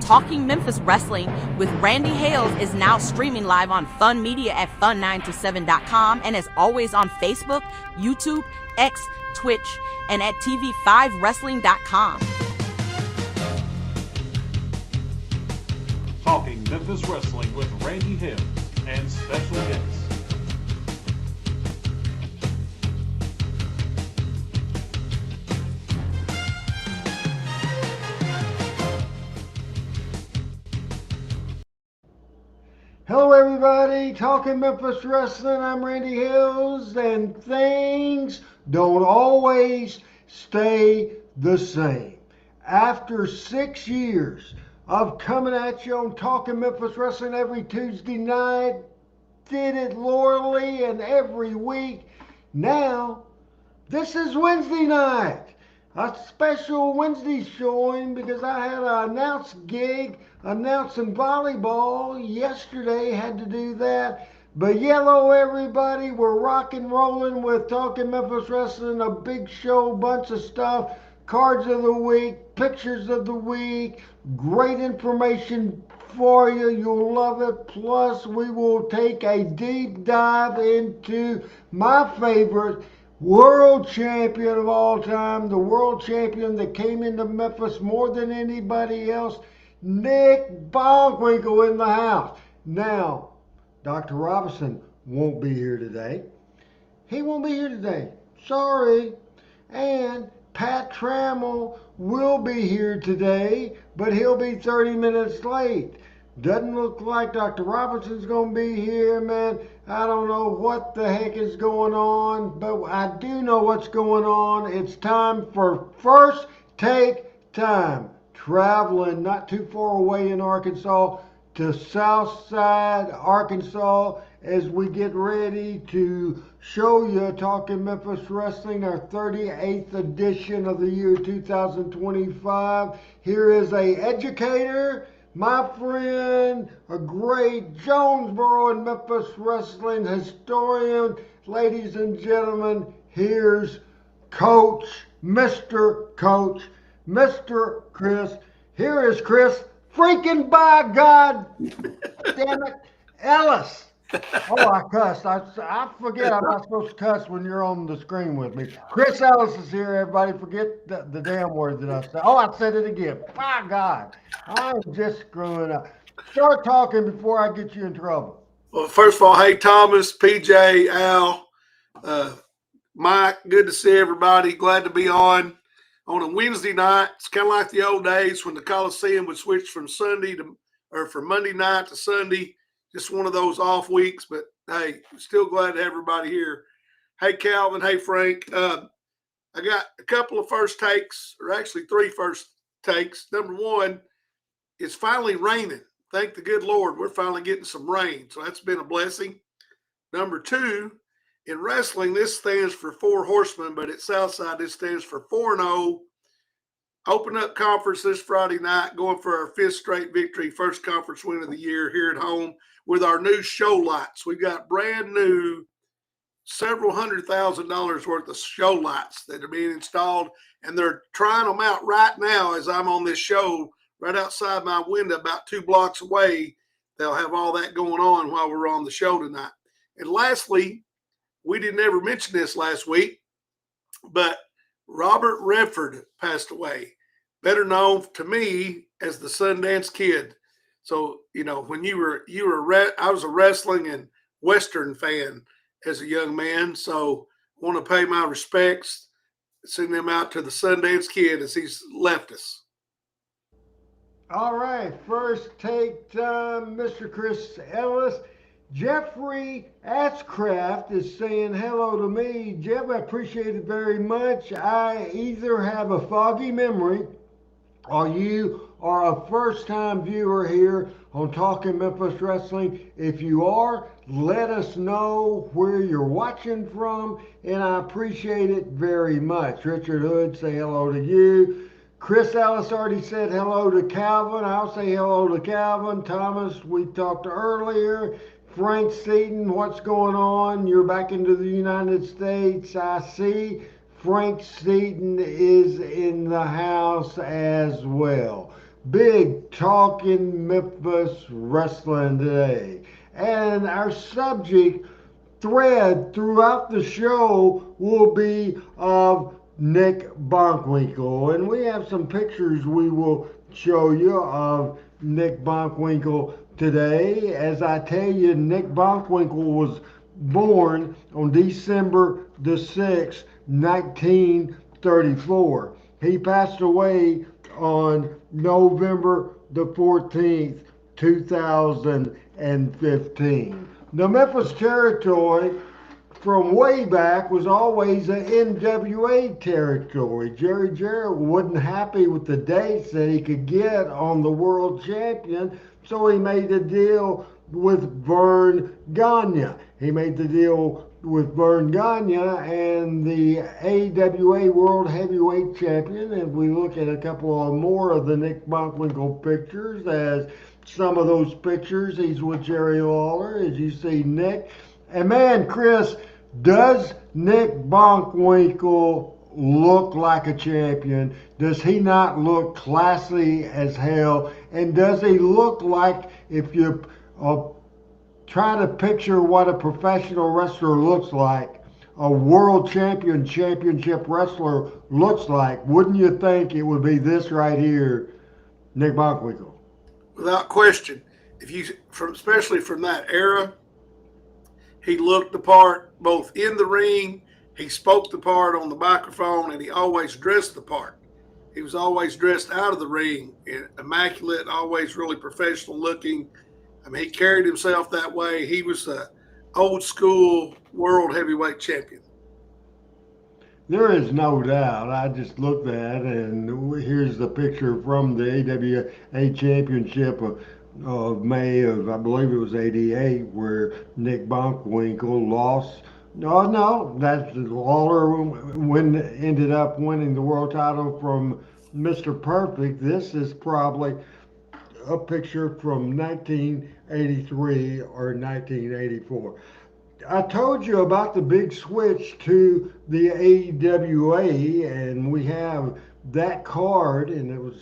Talking Memphis Wrestling with Randy Hales is now streaming live on Fun Media at fun927.com and is always on Facebook, YouTube, X, Twitch, and at tv5wrestling.com. Talking Memphis Wrestling with Randy Hales and special guests. Hello everybody, Talking Memphis Wrestling, I'm Randy Hills, and things don't always stay the same. After 6 years of coming at you on Talking Memphis Wrestling every Tuesday night, did it loyally and every week, now this is Wednesday night. A special Wednesday showing because I had an announced gig announcing volleyball yesterday, had to do that. But hello everybody, we're rock and rolling with Talking Memphis Wrestling, a big show, bunch of stuff, cards of the week, pictures of the week, great information for you, you'll love it. Plus we will take a deep dive into my favorite world champion of all time, the world champion that came into Memphis more than anybody else, Nick Bockwinkel in the house. Now, Dr. Robinson won't be here today. He won't be here today. Sorry. And Pat Trammell will be here today, but he'll be 30 minutes late. Doesn't look like Dr. Robinson's going to be here, man. I don't know what the heck is going on, but I do know what's going on. It's time for First Take Time. Traveling not too far away in Arkansas to Southside, Arkansas, as we get ready to show you Talking Memphis Wrestling, our 38th edition of the year 2025. Here is a educator, my friend, a great Jonesboro and Memphis wrestling historian. Ladies and gentlemen, here's Coach, Mr. Chris. Here is Chris, freaking by God damn it, Ellis. Oh, I cussed. I forget I'm not supposed to cuss when you're on the screen with me. Chris Ellis is here, everybody. Forget the damn word that I said. Oh, I said it again. By God, I'm just screwing up. Start talking before I get you in trouble. Well, first of all, hey, Thomas, PJ, Al, Mike, good to see everybody. Glad to be on a Wednesday night. It's kind of like the old days when the Coliseum would switch from from Monday night to Sunday. Just one of those off weeks, but hey, still glad to have everybody here. Hey, Calvin. Hey, Frank. I got a couple of first takes, or actually 3 first takes. Number one, it's finally raining. Thank the good Lord, we're finally getting some rain, so that's been a blessing. Number 2, in wrestling, this stands for 4 horsemen, but at Southside, this stands for 4-0. Open up conference this Friday night, going for our 5th straight victory, first conference win of the year here at home with our new show lights. We've got brand new several $100,000 worth of show lights that are being installed, and they're trying them out right now as I'm on this show right outside my window about 2 blocks away. They'll have all that going on while we're on the show tonight. And lastly, we didn't ever mention this last week, but Robert Redford passed away, better known to me as the Sundance Kid. So, you know, when I was a wrestling and Western fan as a young man. So I want to pay my respects, send them out to the Sundance Kid as he's left us. All right, first take time, Mr. Chris Ellis. Jeffrey Atzcraft is saying hello to me. Jeff, I appreciate it very much. I either have a foggy memory or you are a first-time viewer here on Talking Memphis Wrestling. If you are, let us know where you're watching from, and I appreciate it very much. Richard Hood, say hello to you. Chris Ellis already said hello to Calvin. I'll say hello to Calvin. Thomas, we talked earlier. Frank Seaton, what's going on? You're back into the United States, I see. Frank Seaton is in the house as well. big Talking Memphis Wrestling today. And our subject thread throughout the show will be of Nick Bockwinkel. And we have some pictures we will show you of Nick Bockwinkel today. As I tell you, Nick Bockwinkel was born on December the 6th, 1934. He passed away on November the 14th, 2015. The Memphis territory from way back was always an NWA territory. Jerry Jarrett wasn't happy with the dates that he could get on the world champion, so he made a deal with Vern Gagne. He made the deal with Vern Gagne and the AWA World Heavyweight Champion. And we look at a couple of more of the Nick Bockwinkel pictures, as some of those pictures, he's with Jerry Lawler, as you see Nick. And man, Chris, does Nick Bockwinkel look like a champion? Does he not look classy as hell? And does he look like, if you try to picture what a professional wrestler looks like, a world championship wrestler looks like, wouldn't you think it would be this right here, Nick Bockwinkel? Without question. Especially from that era, he looked the part both in the ring, he spoke the part on the microphone, and he always dressed the part. He was always dressed out of the ring, immaculate, always really professional looking. I mean, he carried himself that way. He was the old school world heavyweight champion. There is no doubt. I just looked at it, and here's the picture from the AWA Championship of May of, I believe it was '88, where Nick Bockwinkel lost. No, that's Lawler ended up winning the world title from Mr. Perfect. This is probably a picture from 1983 or 1984. I told you about the big switch to the AWA, and we have that card, and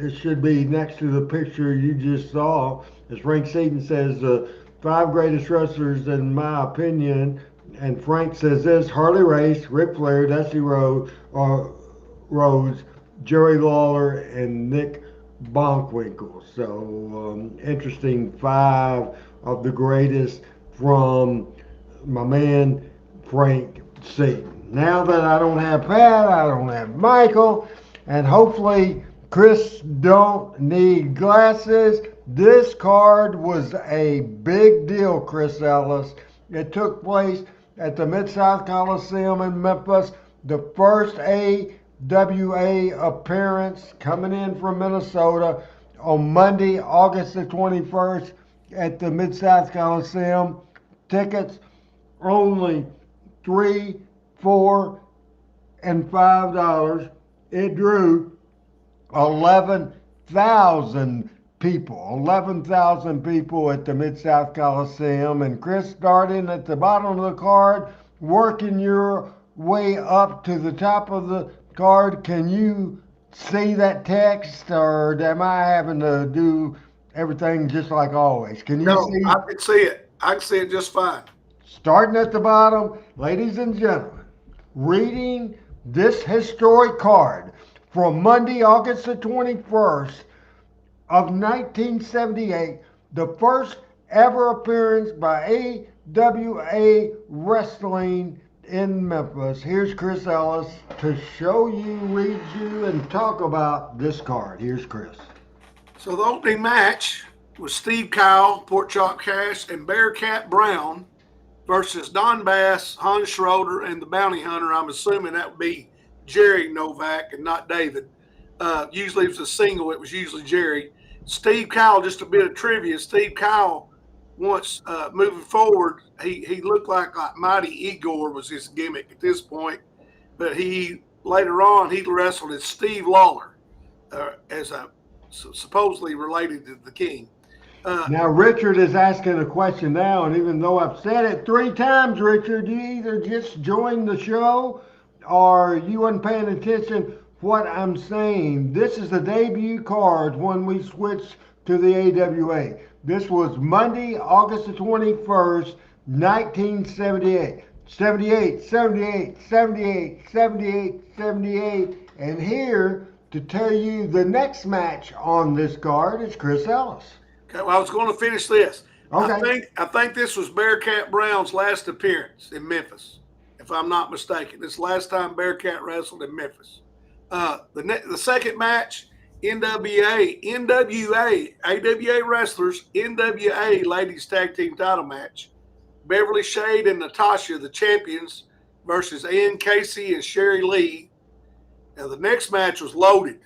it should be next to the picture you just saw. As Frank Seaton says, the 5 greatest wrestlers in my opinion, and Frank says this: Harley Race, Ric Flair, Dusty Rhodes, Jerry Lawler, and Nick Bockwinkel. So interesting, 5 of the greatest from my man Frank Seaton. Now that I don't have Pat, I don't have Michael, and hopefully Chris don't need glasses. This card was a big deal, Chris Ellis. It took place at the Mid-South Coliseum in Memphis. The first AWA appearance coming in from Minnesota on Monday, August the 21st at the Mid-South Coliseum. Tickets only $3, $4, and $5. It drew 11,000 people at the Mid-South Coliseum. And Chris, starting at the bottom of the card, working your way up to the top of the card, can you see that text, or am I having to do everything just like always? Can you see? I can see it. I can see it just fine. Starting at the bottom, ladies and gentlemen, reading this historic card from Monday, August the 21st of 1978, the first ever appearance by AWA Wrestling in Memphis. Here's Chris Ellis to show you, read you, and talk about this card. Here's Chris. So the opening match was Steve Kyle, Pork Chop Cash, and Bearcat Brown versus Don Bass, Hans Schroeder, and the Bounty Hunter. I'm assuming that would be Jerry Novak and not David. Usually it was a single. It was usually Jerry. Steve Kyle, just a bit of trivia. Steve Kyle, once moving forward, he looked like Mighty Igor was his gimmick at this point. But later on, he wrestled as Steve Lawler, supposedly related to the King. Now, Richard is asking a question now, and even though I've said it 3 times, Richard, you either just joined the show or you weren't paying attention what I'm saying. This is the debut card when we switched to the AWA. This was Monday, August the 21st, 1978. 78, 78, 78, 78, 78. And here to tell you the next match on this card is Chris Ellis. Okay, well, I was going to finish this. Okay. I think this was Bearcat Brown's last appearance in Memphis, if I'm not mistaken. This last time Bearcat wrestled in Memphis. The second match, AWA wrestlers, NWA Ladies Tag Team Title match. Beverly Shade and Natasha, the champions, versus Ann Casey and Sherry Lee. Now, the next match was loaded.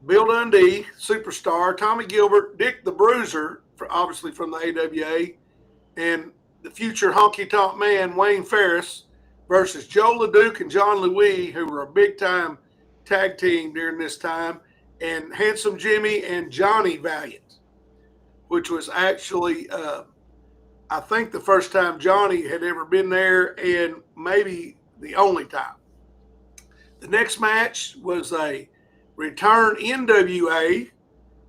Bill Dundee, Superstar, Tommy Gilbert, Dick the Bruiser, obviously from the AWA, and the future honky tonk man, Wayne Ferris, versus Joe LeDuc and John Louis, who were a big time tag team during this time, and Handsome Jimmy and Johnny Valiant, which was actually, I think, the first time Johnny had ever been there and maybe the only time. The next match was a return NWA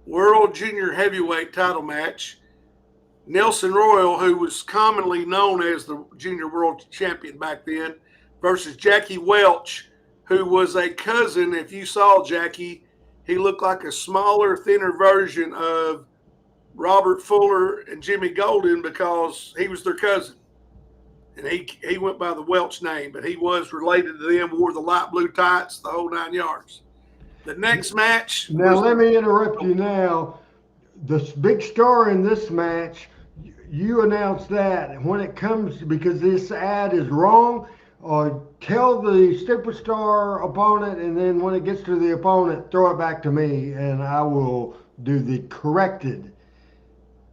World Junior Heavyweight title match. Nelson Royal, who was commonly known as the Junior World Champion back then, versus Jackie Welch, who was a cousin. If you saw Jackie, he looked like a smaller, thinner version of Robert Fuller and Jimmy Golden because he was their cousin. And he went by the Welch name, but he was related to them, wore the light blue tights, the whole 9 yards. The next match. Now, let me interrupt you now. The big star in this match, you announced that. And when it comes, because this ad is wrong, tell the superstar opponent, and then when it gets to the opponent, throw it back to me, and I will do the corrected.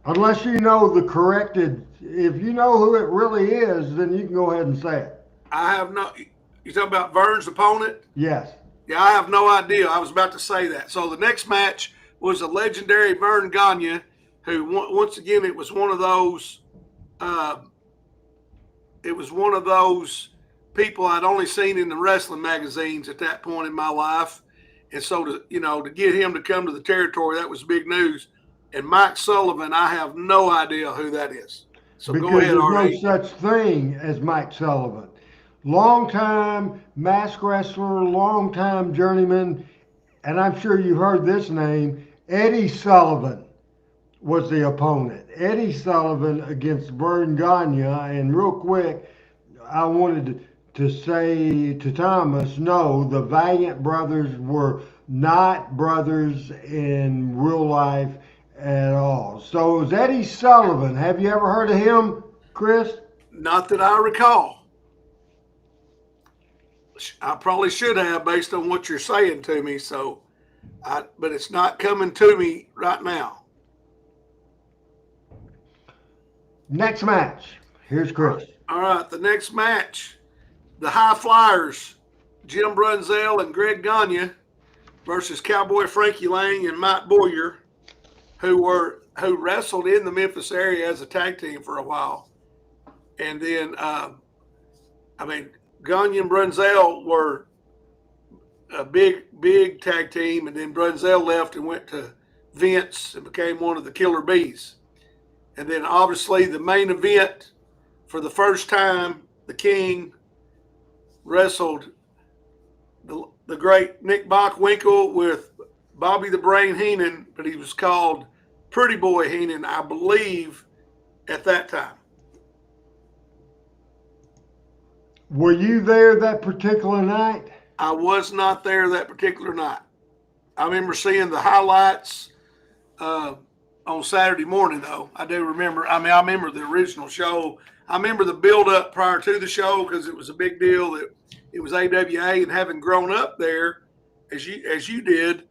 Unless you know the corrected. If you know who it really is, then you can go ahead and say it. I have no. You talking about Vern's opponent? Yes. Yeah, I have no idea. I was about to say that. So the next match was a legendary Vern Gagne, who once again it was one of those. It was one of those people I'd only seen in the wrestling magazines at that point in my life, and so to get him to come to the territory, that was big news. And Mike Sullivan, I have no idea who that is. So because go ahead, there's R.A. no such thing as Mike Sullivan. Long-time mask wrestler, long-time journeyman, and I'm sure you heard this name, Eddie Sullivan was the opponent. Eddie Sullivan against Vern Gagne. And real quick, I wanted to say to Thomas, no, the Valiant brothers were not brothers in real life at all. So it was Eddie Sullivan. Have you ever heard of him, Chris? Not that I recall. I probably should have based on what you're saying to me. But it's not coming to me right now. Next match. Here's Chris. All right, the next match, the High Flyers, Jim Brunzell and Greg Gagne versus Cowboy Frankie Lang and Mike Boyer, who wrestled in the Memphis area as a tag team for a while. And then, Gagne and Brunzell were a big tag team, and then Brunzell left and went to Vince and became one of the Killer Bees. And then obviously the main event, for the first time, the King wrestled the great Nick Bockwinkel with Bobby the Brain Heenan, but he was called Pretty Boy Heenan, I believe, at that time. Were you there that particular night? I was not there that particular night. I remember seeing the highlights on Saturday morning, though. I do remember. I remember the original show. I remember the build-up prior to the show because it was a big deal that it was AWA, and having grown up there, as you did,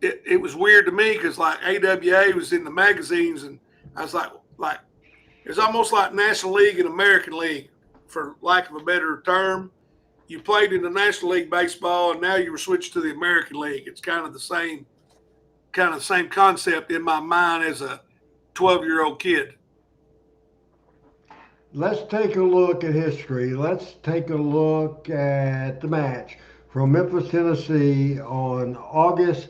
it was weird to me because like AWA was in the magazines, and I was like it's almost like National League and American League, for lack of a better term. You played in the National League baseball, and now you were switched to the American League. It's kind of the same concept in my mind as a 12-year-old kid. Let's take a look at history. Let's take a look at the match. from Memphis, Tennessee on August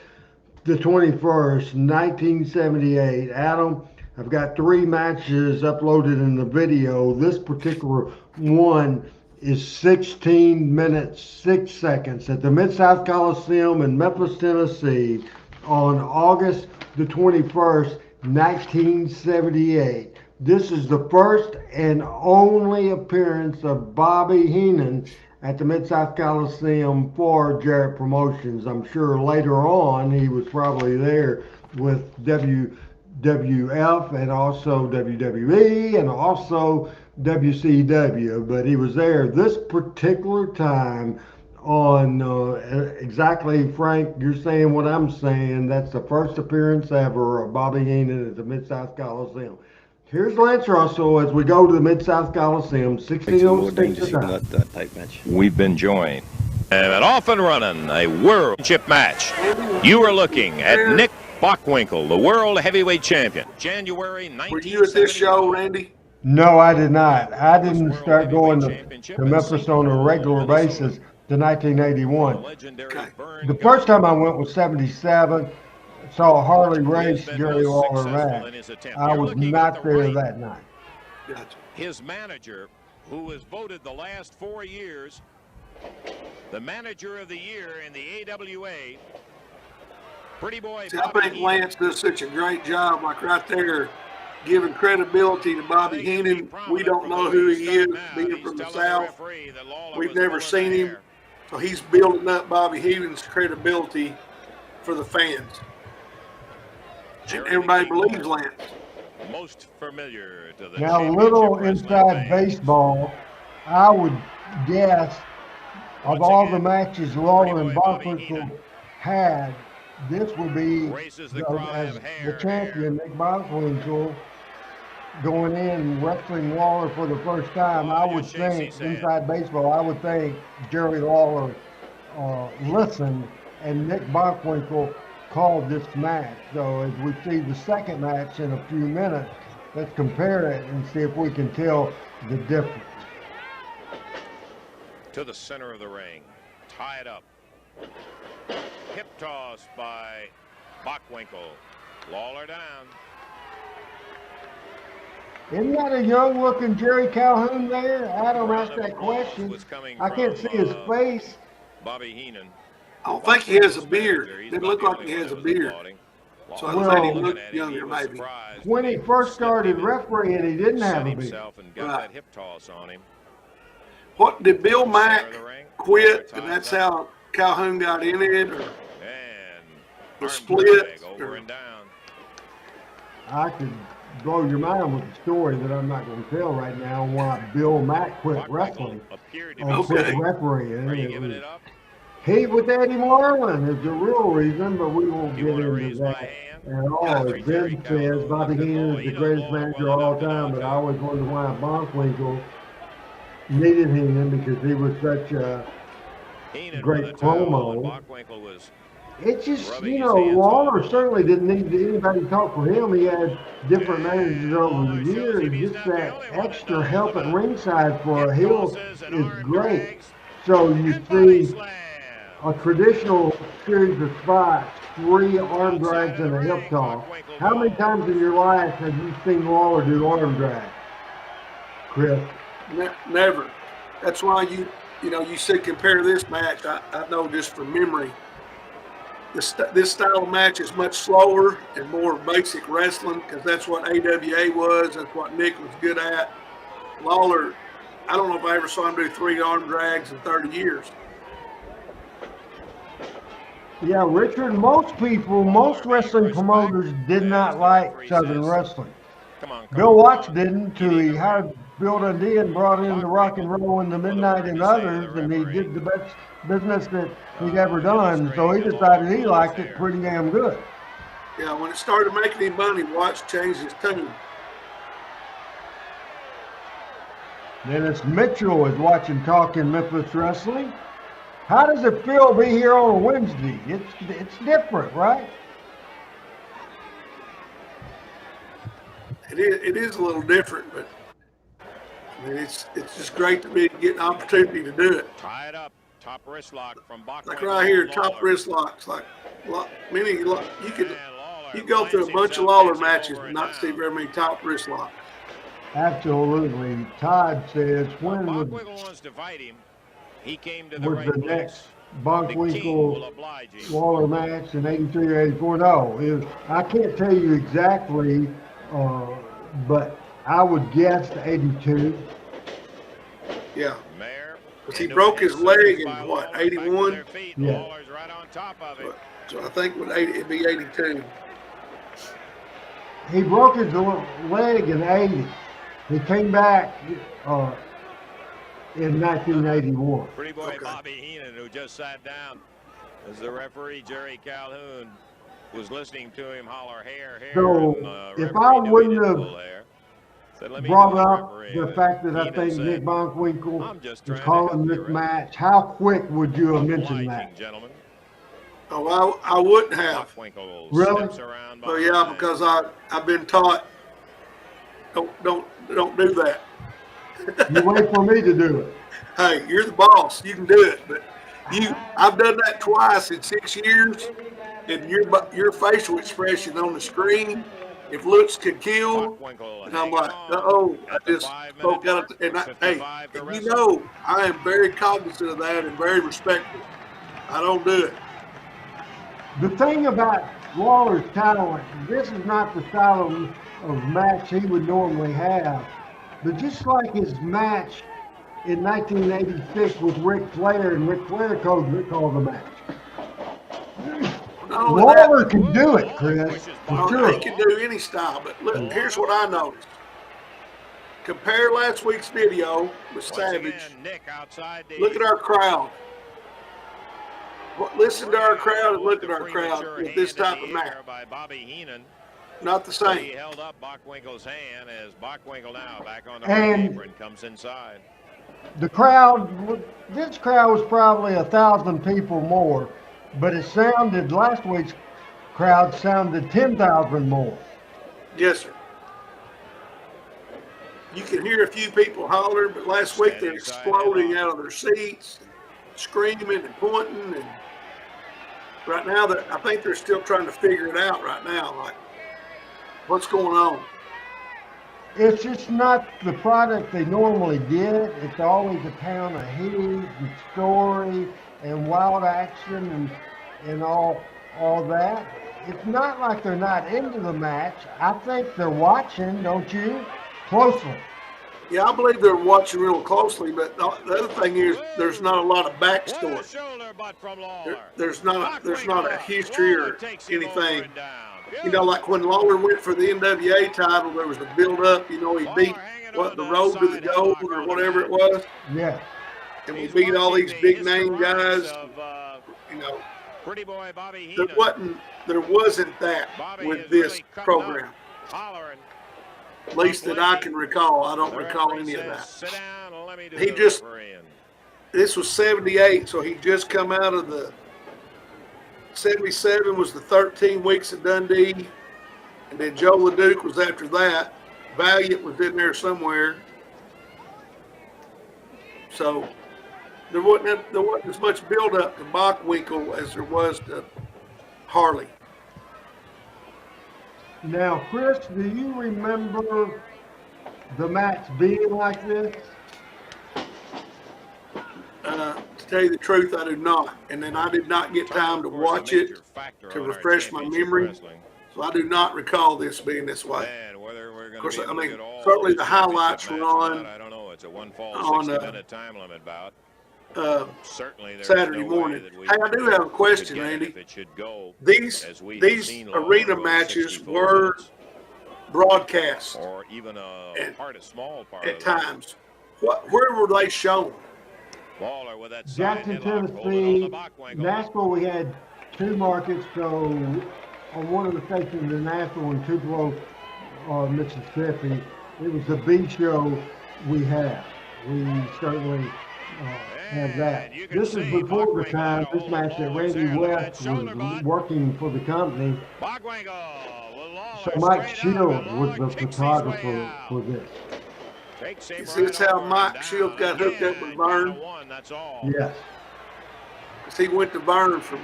the 21st, 1978. Adam, I've got 3 matches uploaded in the video. This particular one is 16 minutes, 6 seconds at the Mid-South Coliseum in Memphis, Tennessee on August the 21st, 1978. This is the first and only appearance of Bobby Heenan at the Mid-South Coliseum for Jarrett Promotions. I'm sure later on he was probably there with WWF and also WWE and also WCW, but he was there this particular time on exactly, Frank, you're saying what I'm saying. That's the first appearance ever of Bobby Heenan at the Mid-South Coliseum. Here's Lance Russell as we go to the Mid-South Coliseum, 1606 to time. Type match. We've been joined and off and running a world championship match. You are looking at Nick Bockwinkel, the world heavyweight champion. January 19th. Were you at this show, Randy? No, I did not. I didn't start going to Memphis on a regular basis to 1981. Okay. The first time I went was 77. Saw Harley race Jerry Lawler match. I was not there that night. Gotcha. His manager, who was voted the last 4 years the manager of the year in the AWA, Pretty Boy. See, I think Lance does such a great job, like right there, giving credibility to Bobby Heenan. We don't know who he is, being from the South. We've never seen him. So he's building up Bobby Heenan's credibility for the fans. And everybody believes Lance. Most familiar to the Now, little inside baseball, I would guess of all the matches Lawler and Bockwinkel had, this would be as the champion, Nick Bockwinkel, going in wrestling Lawler for the first time. I would think, inside baseball, I would think Jerry Lawler listened and Nick Bockwinkel called this match. So as we see the second match in a few minutes, let's compare it and see if we can tell the difference. To the center of the ring, tied up. Hip toss by Bockwinkel. Lawler down. Isn't that a young-looking Jerry Calhoun there? I don't ask that question. I can't see his face. Bobby Heenan. I don't think he has a beard. Didn't look like he has a beard. So I thought he looked younger, maybe. When he first started refereeing, he didn't have a beard. That hip toss on him. What, did Bill Mack quit, and that's how Calhoun got in it, or the split? Over and down. I could blow your mind with the story that I'm not going to tell right now why Bill Mack quit wrestling or quit refereeing. Are you giving it up? Heat with Eddie Marlin is the real reason, but we won't get into that at all. As Ben says, Bobby Heenan is the greatest manager of all time, but I always wondered why Bockwinkel needed Heenan because he was such a great promo. It's just, you know, Lawler certainly didn't need anybody to talk for him. He had different managers over the years. Just that extra help at ringside for a heel is great. So you see a traditional series of spots, 3 arm drags and a hip toss. How many times in your life have you seen Lawler do arm drags, Chris? Never. That's why you said compare this match. I know just from memory. This style of match is much slower and more basic wrestling because that's what AWA was. That's what Nick was good at. Lawler, I don't know if I ever saw him do 3 arm drags in 30 years. Yeah, Richard, most wrestling promoters did not like Southern wrestling. Bill Watts didn't until he hired Bill Dundee and brought in the Rock and Roll and the Midnight and others, and he did the best business that he'd ever done. So he decided he liked it pretty damn good. Yeah, when it started making him money, Watts changed his tune. Dennis Mitchell is watching Talking Memphis Wrestling. How does it feel to be here on a Wednesday? It's different, right? It is a little different, but I mean it's just great to get an opportunity to do it. Tied up. top wrist lock from Bockwinkel. Like right here, top wrist locks. Like you could go through a bunch of Lawler matches and not see very many top wrist locks. Absolutely. Todd says, when Bockwinkel wants to fight him. He came to the was right the place. next The king will Bockwinkel oblige him. Lawler match in 83 or 84? No, I can't tell you exactly, but I would guess 82. Yeah. Mayer, Because he broke his leg in what, 81? Yeah. Lawler's right on top of it. So I think it'd be 82. He broke his leg in 80. He came back in 1981. Pretty boy Okay. Bobby Heenan, who just sat down as the referee Jerry Calhoun was listening to him holler hair. So, and, if referee I knew he wouldn't didn't have pull hair. Said, "Let me brought go, up referee." the fact that I Heenan think said, Nick "I'm Bockwinkel just is trying to calling help this you, Ray." match, how quick would you have mentioned Obliging, that? gentlemen. Oh, I wouldn't have. Bockwinkel Really? steps around Oh yeah, behind. because I've been taught don't do that. You wait for me to do it. Hey, you're the boss. You can do it, but I've done that twice in 6 years, and your facial expression on the screen, if looks could kill, Bockwinkel and I'm hanging like, on I at the just 5-minute spoke out. mark, And 55 to you wrestle. know, I am very cognizant of that and very respectful. I don't do it. The thing about Lawler's talent, this is not the style of match he would normally have, but just like his match in 1986 with Ric Flair, and Ric Flair called the match. Not only that, Lawler can do it, Chris, for sure. he can do any style, but look, here's what I noticed. Compare last week's video with Once Savage. again, Nick outside the Look at our crowd. Listen to our crowd and look at our crowd with this type of match. By Bobby Heenan. Not the He same. held up Bockwinkel's hand as Bockwinkel now back on the And- ring apron comes inside. The crowd, this crowd was probably 1,000 people more, but it sounded, last week's crowd sounded 10,000 more. Yes, sir. You can hear a few people holler, but last week they're exploding out of their seats, screaming and pointing. And right now, I think they're still trying to figure it out right now. Like, what's going on? It's just not the product they normally get. It's always a pound of heat and story and wild action and all that. It's not like they're not into the match. I think they're watching, don't you? Closely. Yeah, I believe they're watching real closely, but the other thing is there's not a lot of What a backstory. shoulder butt from Lawler. There's not a history or anything. anything. You know, like when Lawler went for the NWA title, there was a build-up. You know, he beat the road to the gold or whatever it was, Yeah. and we beat all these big name guys. You know, Pretty boy Bobby there Heenan. wasn't that with this program. Hollering. At least that I can recall. I don't The recall referee any of says, that. "Sit down and let me do He the just- refereeing." This was 78, so he just come out of the 77 was the 13 weeks at Dundee, and then Joe LeDuc was after that. Valiant was in there somewhere. So there wasn't as much build up to Bockwinkel as there was to Harley. Now, Chris, do you remember the match being like this? To tell you the truth, I do not. And then I did not get time to Of course, a watch it major factor to on our refresh my championship memory. wrestling. So I do not recall this being this way. Man, whether we're Of course, gonna be I able to mean, get all certainly those the highlights championship were matches on- out, I don't know. It's a one fall on, 60-minute time limit bout. Certainly, there's Saturday no way morning. that we Hey, I do have a could question, get it Randy. if it should go These as we have seen Lawler arena go matches 64 were minutes, broadcast or even a small part at of times. Where were they shown? Lawler with that Jackson, side headlock, holding on Tennessee, to Bockwinkel. Nashville, we had two markets, so on one of the stations in Nashville and Tupelo, Mississippi, it was the B show we had. We certainly have that. And you can This is see before the Bockwinkel time, had a this match that hold of Randy Lawler's there. West Look at that shoulder was butt. working for the company. Bockwinkel with Lawler So Mike straight up, Shields and was Lawler the kicks his photographer way out. for this. Takes him Is right this how over Mike and Shields down. got hooked up with Again, Vern? count of one, that's all. Yes. He went to Vern from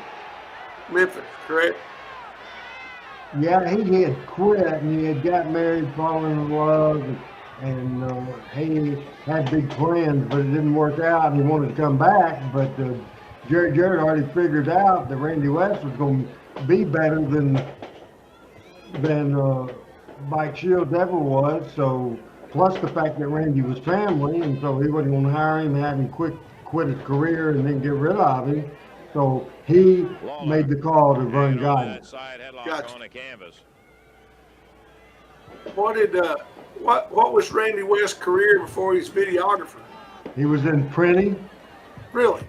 Memphis, correct? Yeah, he had quit and he had got married, fallen in love, and he had big plans, but it didn't work out. He wanted to come back, but Jerry Jarrett already figured out that Randy West was going to be better than Mike Shields ever was. So, plus the fact that Randy was family, and so he wasn't going to hire him, have him quit his career, and then get rid of him. So he made the call to Vern Gardner. Gotcha. What was Randy West's career before he was videographer? He was in printing. Really?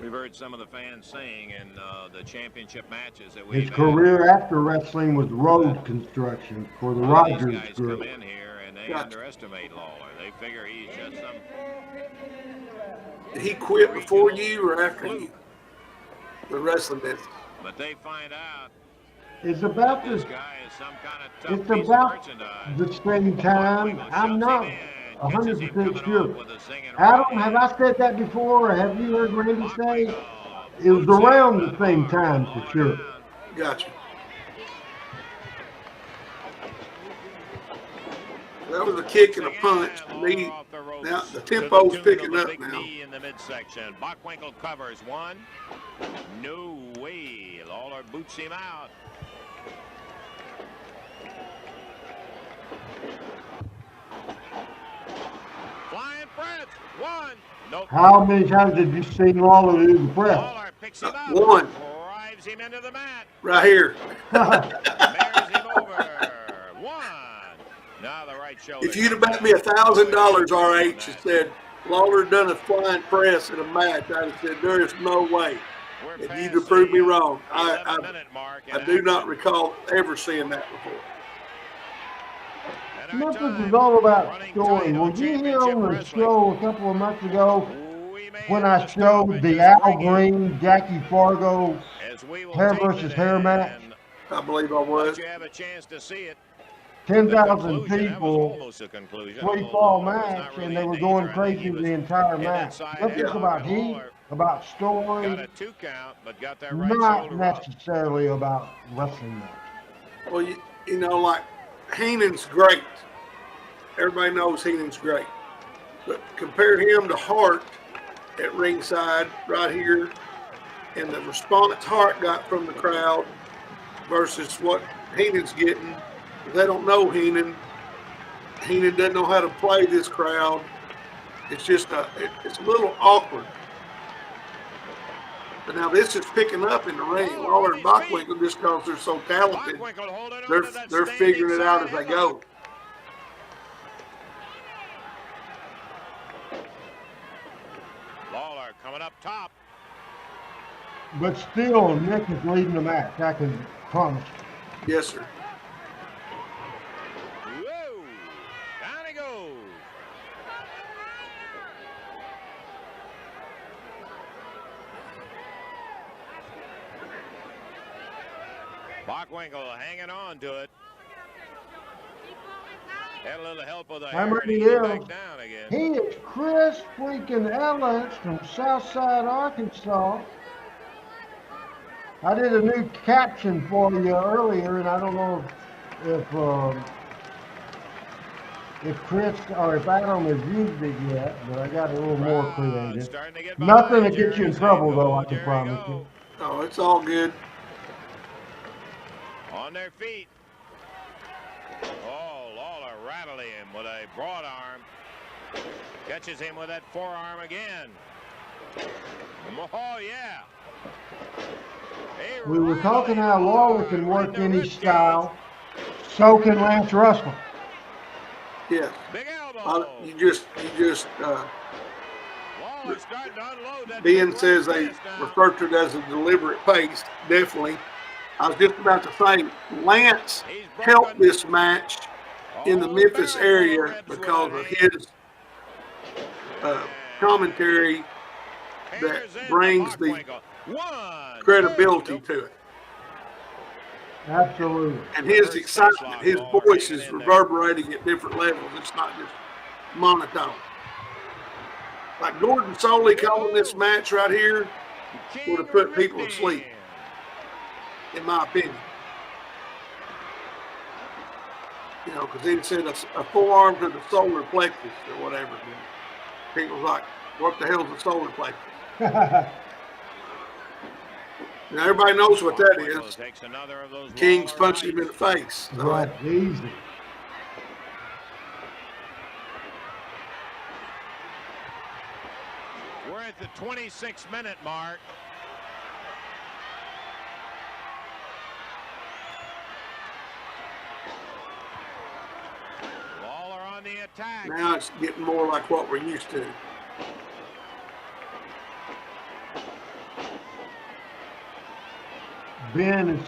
We've heard some of the fans saying in the championship matches that we've His career after wrestling was road construction for the Rogers guys Group. come in here and they underestimate Lawler. They figure he's just some. Did he quit before you or after you? The wrestling business. But they find out It's about this this. guy is some kind of tough It's piece about of merchandise. the same time. I'm not Catches him 100% coming sure. off with a singing Adam, right have hand. I said that before, or have you heard Randy say? It was around the same time for sure. Gotcha. That was a kick and a punch. Knee. Now the tempo's picking up now. Knee in the midsection. Bockwinkel covers one. No way. Lawler boots him out. Flying press. One. Nope. How many times did you see Lawler do the press? Lawler picks him up. One. Drives him into the mat. Right here. Bears him over. One. Now the right shoulder. If you'd have bet me $1,000, RH, and said Lawler done a flying press in a match, I'd have said there is no way. We're And you'd past have proved me the wrong. 11-minute mark in I do not action. recall ever seeing that before. And our Memphis time, is all about running story. title Were you here championship on the wrestling. show a couple of months ago We may when have I to stop showed and the just Al bring in Green, Jackie Fargo as we will hair tape versus it hair and match? I believe I let was. you have a chance to see it. 10,000 Conclusion, that was people, almost a conclusion. free although fall Lawler was match, not really and they in were danger. going I think crazy he was the entire hit match. inside Let's head talk on, about and heat, Lawler about got story, a 2 count, but got that right not shoulder up. necessarily about wrestling match. Well, you know, like Heenan's great. Everybody knows Heenan's great. But compare him to Hart at ringside right here and the response Hart got from the crowd versus what Heenan's getting. They don't know Heenan. Heenan doesn't know how to play this crowd. It's just it's a little awkward. But now this is picking up in the ring. Lawler and Bockwinkel, just because they're so talented, Bockwinkel holding on they're to that they're standing figuring it out side as they headlock. go. Lawler coming up top. But still, Nick is leading the match, I can promise you. Yes, sir. Whoa! Down he goes. Bockwinkel hanging on to it. Had a little help with the How hair to many get years? back down again. He is Chris freaking Ellis from Southside, Arkansas. I did a new caption for you earlier, and I don't know if Chris or if Adam has used it yet, but I got a little more creative. Starting to get Nothing by. to get you in Jerry's trouble, angle. though, I can There promise go. you. Oh, it's all good. On their feet. Oh, Lawler rattling him with a broad arm. Catches him with that forearm again. Oh, yeah. We were talking how Lawler can work any style, so can Lance Russell. Yes. Big elbow. You just Lawler starting to unload that Ben big says right they fist now. refer to it as a deliberate pace. Definitely. I was just about to say, Lance He's helped broken. this match in the Oh, Memphis barrel area rips with because one of hand. his commentary that Hammers in brings the Bockwinkel. One, credibility two. to it. Absolutely. And his excitement, his voice is reverberating at different levels. It's not just monotone. Like Gordon Soley calling this match right here would have put people to sleep, in my opinion. You know, because he said a forearm to the solar plexus or whatever. People's like, what the hell's the solar plexus? Now, everybody knows what that is. King's punching him in the face. So Right, easy. We're at the 26-minute mark. Lawler on the attack. now it's getting more like what we're used to. Ben is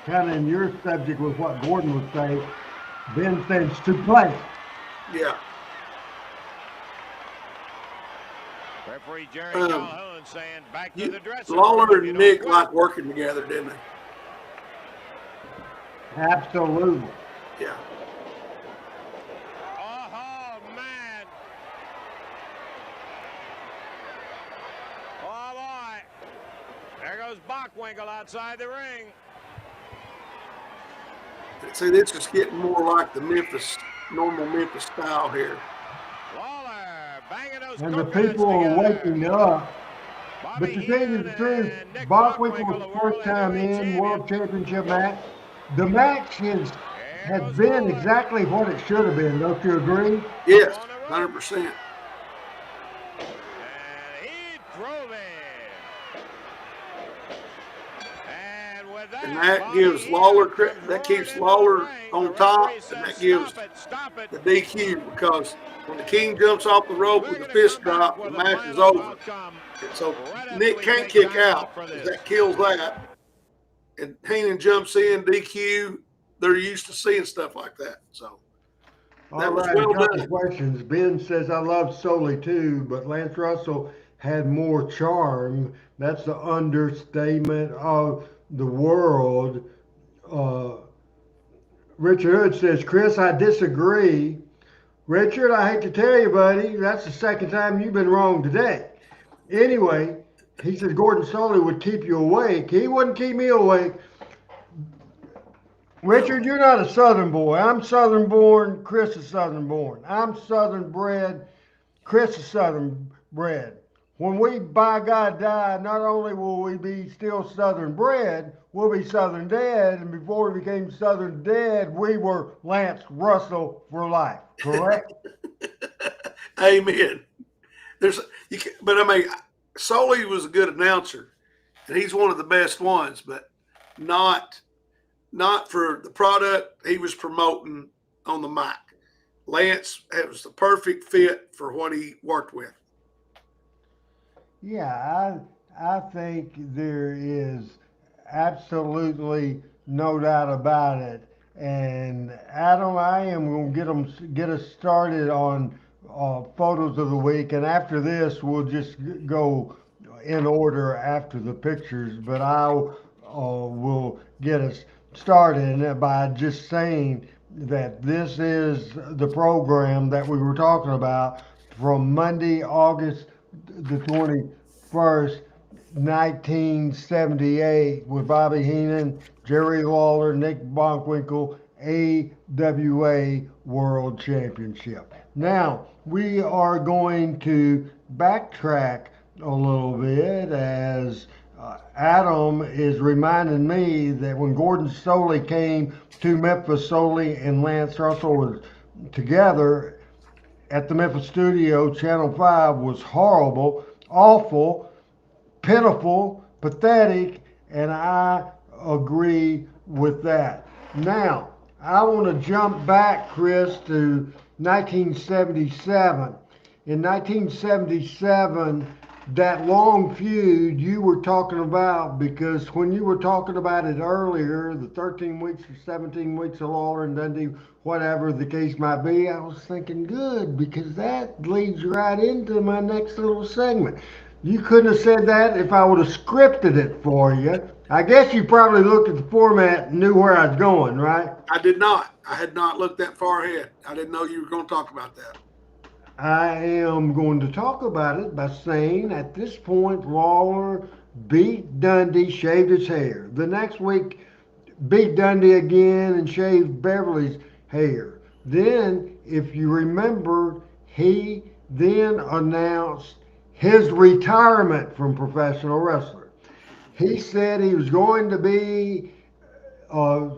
kind of in your subject with what Gordon would say. Ben says to play. Yeah. Referee Jerry Calhoun saying back to the dressing Lawler room. and Nick like working together, didn't they? Absolutely. Yeah. Oh, man. Oh, boy. There goes Bockwinkel outside the ring. See, this is getting more like the normal Memphis style here. Lawler banging those And the coconuts people are together. waking up. Bobby But to tell you the Heenan truth, and Nick Bockwinkel Bockwinkel, was the first time World Heavyweight in World Champion. Championship match. The match has goes been Lawler. exactly what it should have been. Don't you agree? Yes, On the rope. 100%. And he drove it. And with that, And that Bobby gives Heenan Lawler comes that keeps roaring into Lawler the ring. on The top, referee and says, that gives Stop it. the DQ, because when the King jumps off the rope We're with a gonna fist come back drop, the with a match is final over. outcome And so right after Nick we can't take kick time out. for this. That kills that. And Heenan jumps in, DQ. They're used to seeing stuff like that. So that All was right, well a couple done. questions. Ben says, I love Soley too, but Lance Russell had more charm. That's the understatement of the world. Richard Hood says, Chris, I disagree. Richard, I hate to tell you, buddy, that's the second time you've been wrong today. Anyway, he says Gordon Soley would keep you awake. He wouldn't keep me awake. Richard, you're not a Southern boy. I'm Southern born. Chris is Southern born. I'm Southern bred. Chris is Southern bred. When we, by God, die, not only will we be still Southern bred, we'll be Southern dead. And before we became Southern dead, we were Lance Russell for life. Correct? Amen. But I mean, Soley was a good announcer, and he's one of the best ones, but not for the product he was promoting on the mic. Lance, it was the perfect fit for what he worked with. Yeah, I think there is absolutely no doubt about it. And Adam, I am going to get us started on photos of the week, and after this, we'll just go in order after the pictures. But I will get us started by just saying that this is the program that we were talking about from Monday, August the 21st, 1978, with Bobby Heenan, Jerry Lawler, Nick Bockwinkel, AWA World Championship. Now, we are going to backtrack a little bit as Adam is reminding me that when Gordon Soley came to Memphis, Soley and Lance Russell was together at the Memphis studio, Channel 5 was horrible, awful, pitiful, pathetic, and I agree with that. Now, I want to jump back, Chris, to 1977. In 1977, that long feud you were talking about, because when you were talking about it earlier, the 13 weeks or 17 weeks of Lawler and Dundee, whatever the case might be, I was thinking, good, because that leads right into my next little segment. You couldn't have said that if I would have scripted it for you. I guess you probably looked at the format and knew where I was going, right? I did not. I had not looked that far ahead. I didn't know you were going to talk about that. I am going to talk about it by saying at this point, Lawler beat Dundee, shaved his hair. The next week, beat Dundee again and shaved Beverly's hair. Then, if you remember, he then announced his retirement from professional wrestling. He said he was going to be uh,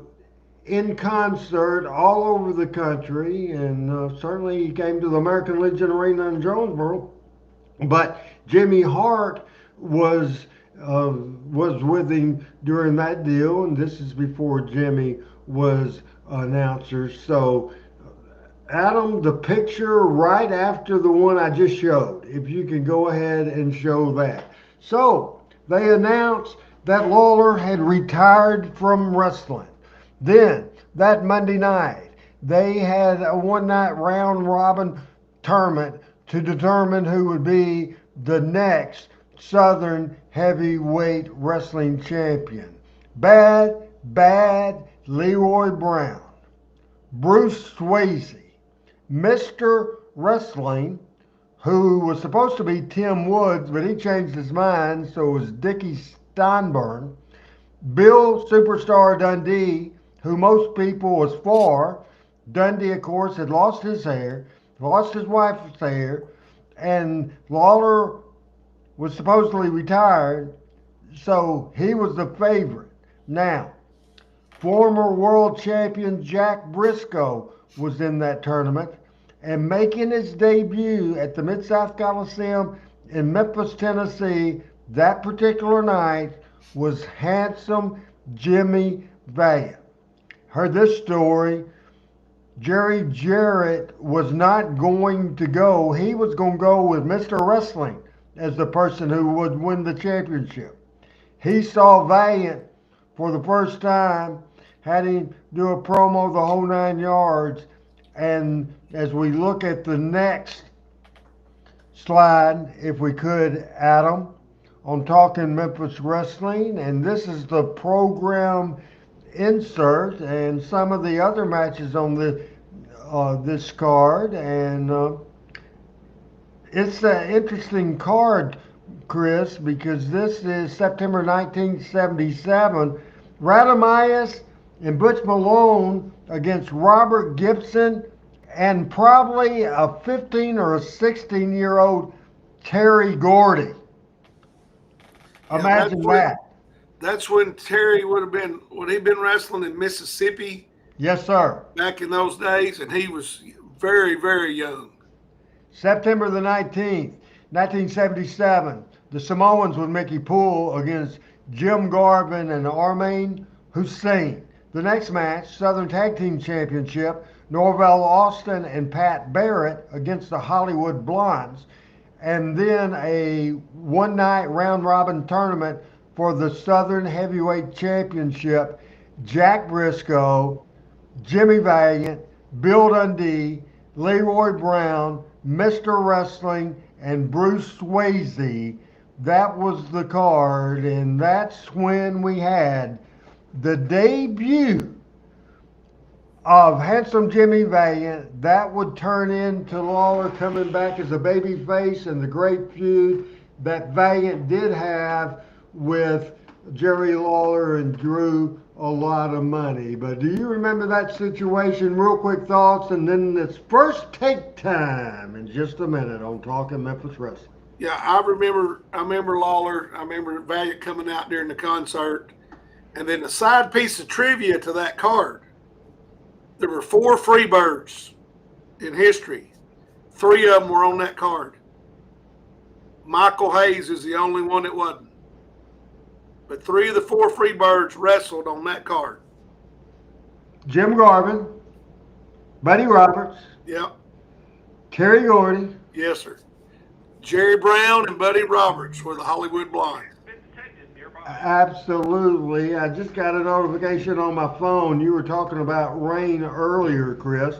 in concert all over the country, and certainly he came to the American Legion Arena in Jonesboro. But Jimmy Hart was was with him during that deal, and this is before Jimmy was announcer. So, Adam, the picture right after the one I just showed, if you can go ahead and show that. So, they announced that Lawler had retired from wrestling. Then, that Monday night, they had a one-night round-robin tournament to determine who would be the next Southern Heavyweight Wrestling Champion. Bad Leroy Brown, Bruce Swayze, Mr. Wrestling, who was supposed to be Tim Woods, but he changed his mind, so it was Dickie Steinburn, Bill Superstar Dundee, who most people was for. Dundee, of course, had lost his hair, lost his wife's hair, and Lawler was supposedly retired, so he was the favorite. Now, former world champion Jack Briscoe was in that tournament, and making his debut at the Mid-South Coliseum in Memphis, Tennessee, that particular night was handsome Jimmy Valiant. Heard this story. Jerry Jarrett was not going to go. He was going to go with Mr. Wrestling as the person who would win the championship. He saw Valiant for the first time, had him do a promo the whole 9 yards, and as we look at the next slide, if we could, Adam, on Talking Memphis Wrestling, and this is the program insert and some of the other matches on the this card, and it's an interesting card, Chris, because this is September 1977. Radamias and Butch Malone against Robert Gibson and probably a 15 or a 16-year-old Terry Gordy. Imagine that. That's when Terry would he been wrestling in Mississippi? Yes, sir. Back in those days, and he was very, very young. September the 19th, 1977, the Samoans with Mickey Poole against Jim Garvin and Armand Hussein. The next match, Southern Tag Team Championship, Norvell Austin and Pat Barrett against the Hollywood Blondes. And then a one-night round-robin tournament for the Southern Heavyweight Championship, Jack Briscoe, Jimmy Valiant, Bill Dundee, Leroy Brown, Mr. Wrestling, and Bruce Swayze. That was the card, and that's when we had the debut of Handsome Jimmy Valiant. That would turn into Lawler coming back as a baby face, and the great feud that Valiant did have with Jerry Lawler and drew a lot of money. But do you remember that situation? Real quick thoughts, and then it's first take time in just a minute on Talking Memphis Wrestling. Yeah, I remember Lawler. I remember Valiant coming out during the concert. And then the side piece of trivia to that card, there were 4 Freebirds in history. 3 of them were on that card. Michael Hayes is the only one that wasn't. But 3 of the 4 Freebirds wrestled on that card. Jim Garvin, Buddy Roberts. Yep. Terry Gordy. Yes, sir. Jerry Brown and Buddy Roberts were the Hollywood Blondes. Absolutely. I just got a notification on my phone. You were talking about rain earlier, Chris.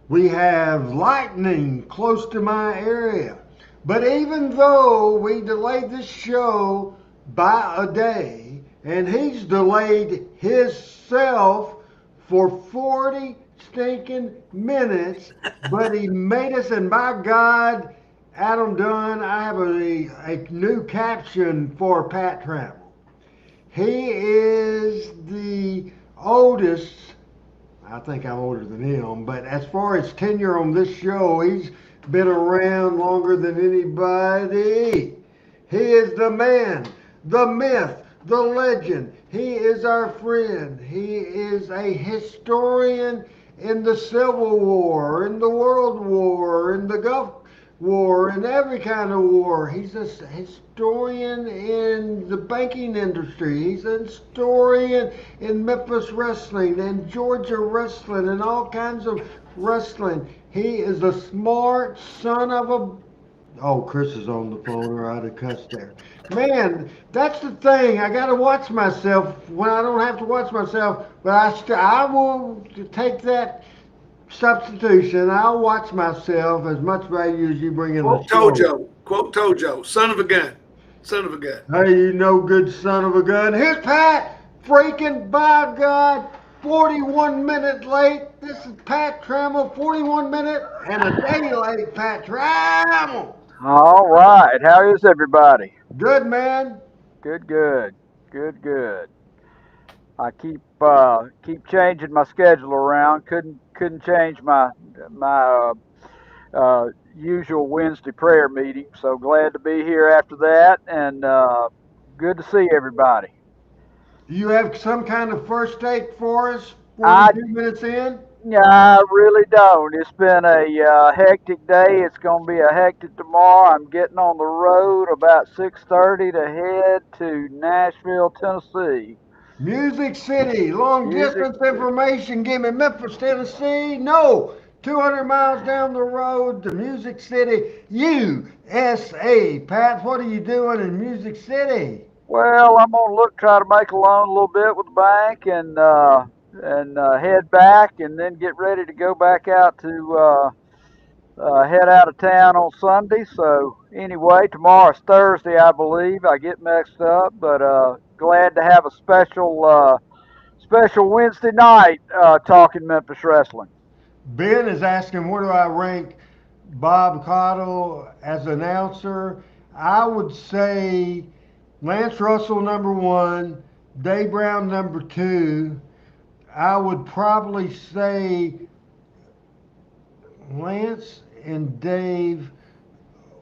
We have lightning close to my area. But even though we delayed this show by a day, and he's delayed himself for 40 stinking minutes, but he made us, and by God, Adam Dunn, I have a new caption for Pat Trammell. He is the oldest, I think I'm older than him, but as far as tenure on this show, he's been around longer than anybody. He is the man, the myth, the legend. He is our friend. He is a historian in the Civil War, in the World War, in the Gulf War, in every kind of war. He's a historian in the banking industry. He's a historian in Memphis wrestling and Georgia wrestling and all kinds of wrestling. He is a smart son of a... Oh, Chris is on the phone, or I'd have cussed there. Man, that's the thing. I got to watch myself when I don't have to watch myself, but I will take that substitution. I'll watch myself as much value as you bring in the show. Quote Tojo, son of a gun. Son of a gun. Hey, you no good son of a gun. Here's Pat, freaking by God, 41 minutes late. This is Pat Trammell, 41 minutes and a day late, Pat Trammell. All right. How is everybody? Good, man. Good. I keep changing my schedule around. Couldn't change my usual Wednesday prayer meeting. So glad to be here after that, and good to see everybody. Do you have some kind of first take for us? 42 minutes in? I really don't. It's been a hectic day. It's going to be a hectic tomorrow. I'm getting on the road about 6:30 to head to Nashville, Tennessee. Music City, long distance information. Give me Memphis, Tennessee. No, 200 miles down the road to Music City, USA. Pat, what are you doing in Music City? Well, I'm going to try to make a loan a little bit with the bank and head back, and then get ready to go back out to head out of town on Sunday. So anyway, tomorrow's Thursday, I believe. I get mixed up, but glad to have a special Wednesday night talking Memphis wrestling. Ben is asking, where do I rank Bob Cottle as announcer? I would say Lance Russell #1, Dave Brown #2. I would probably say Lance and Dave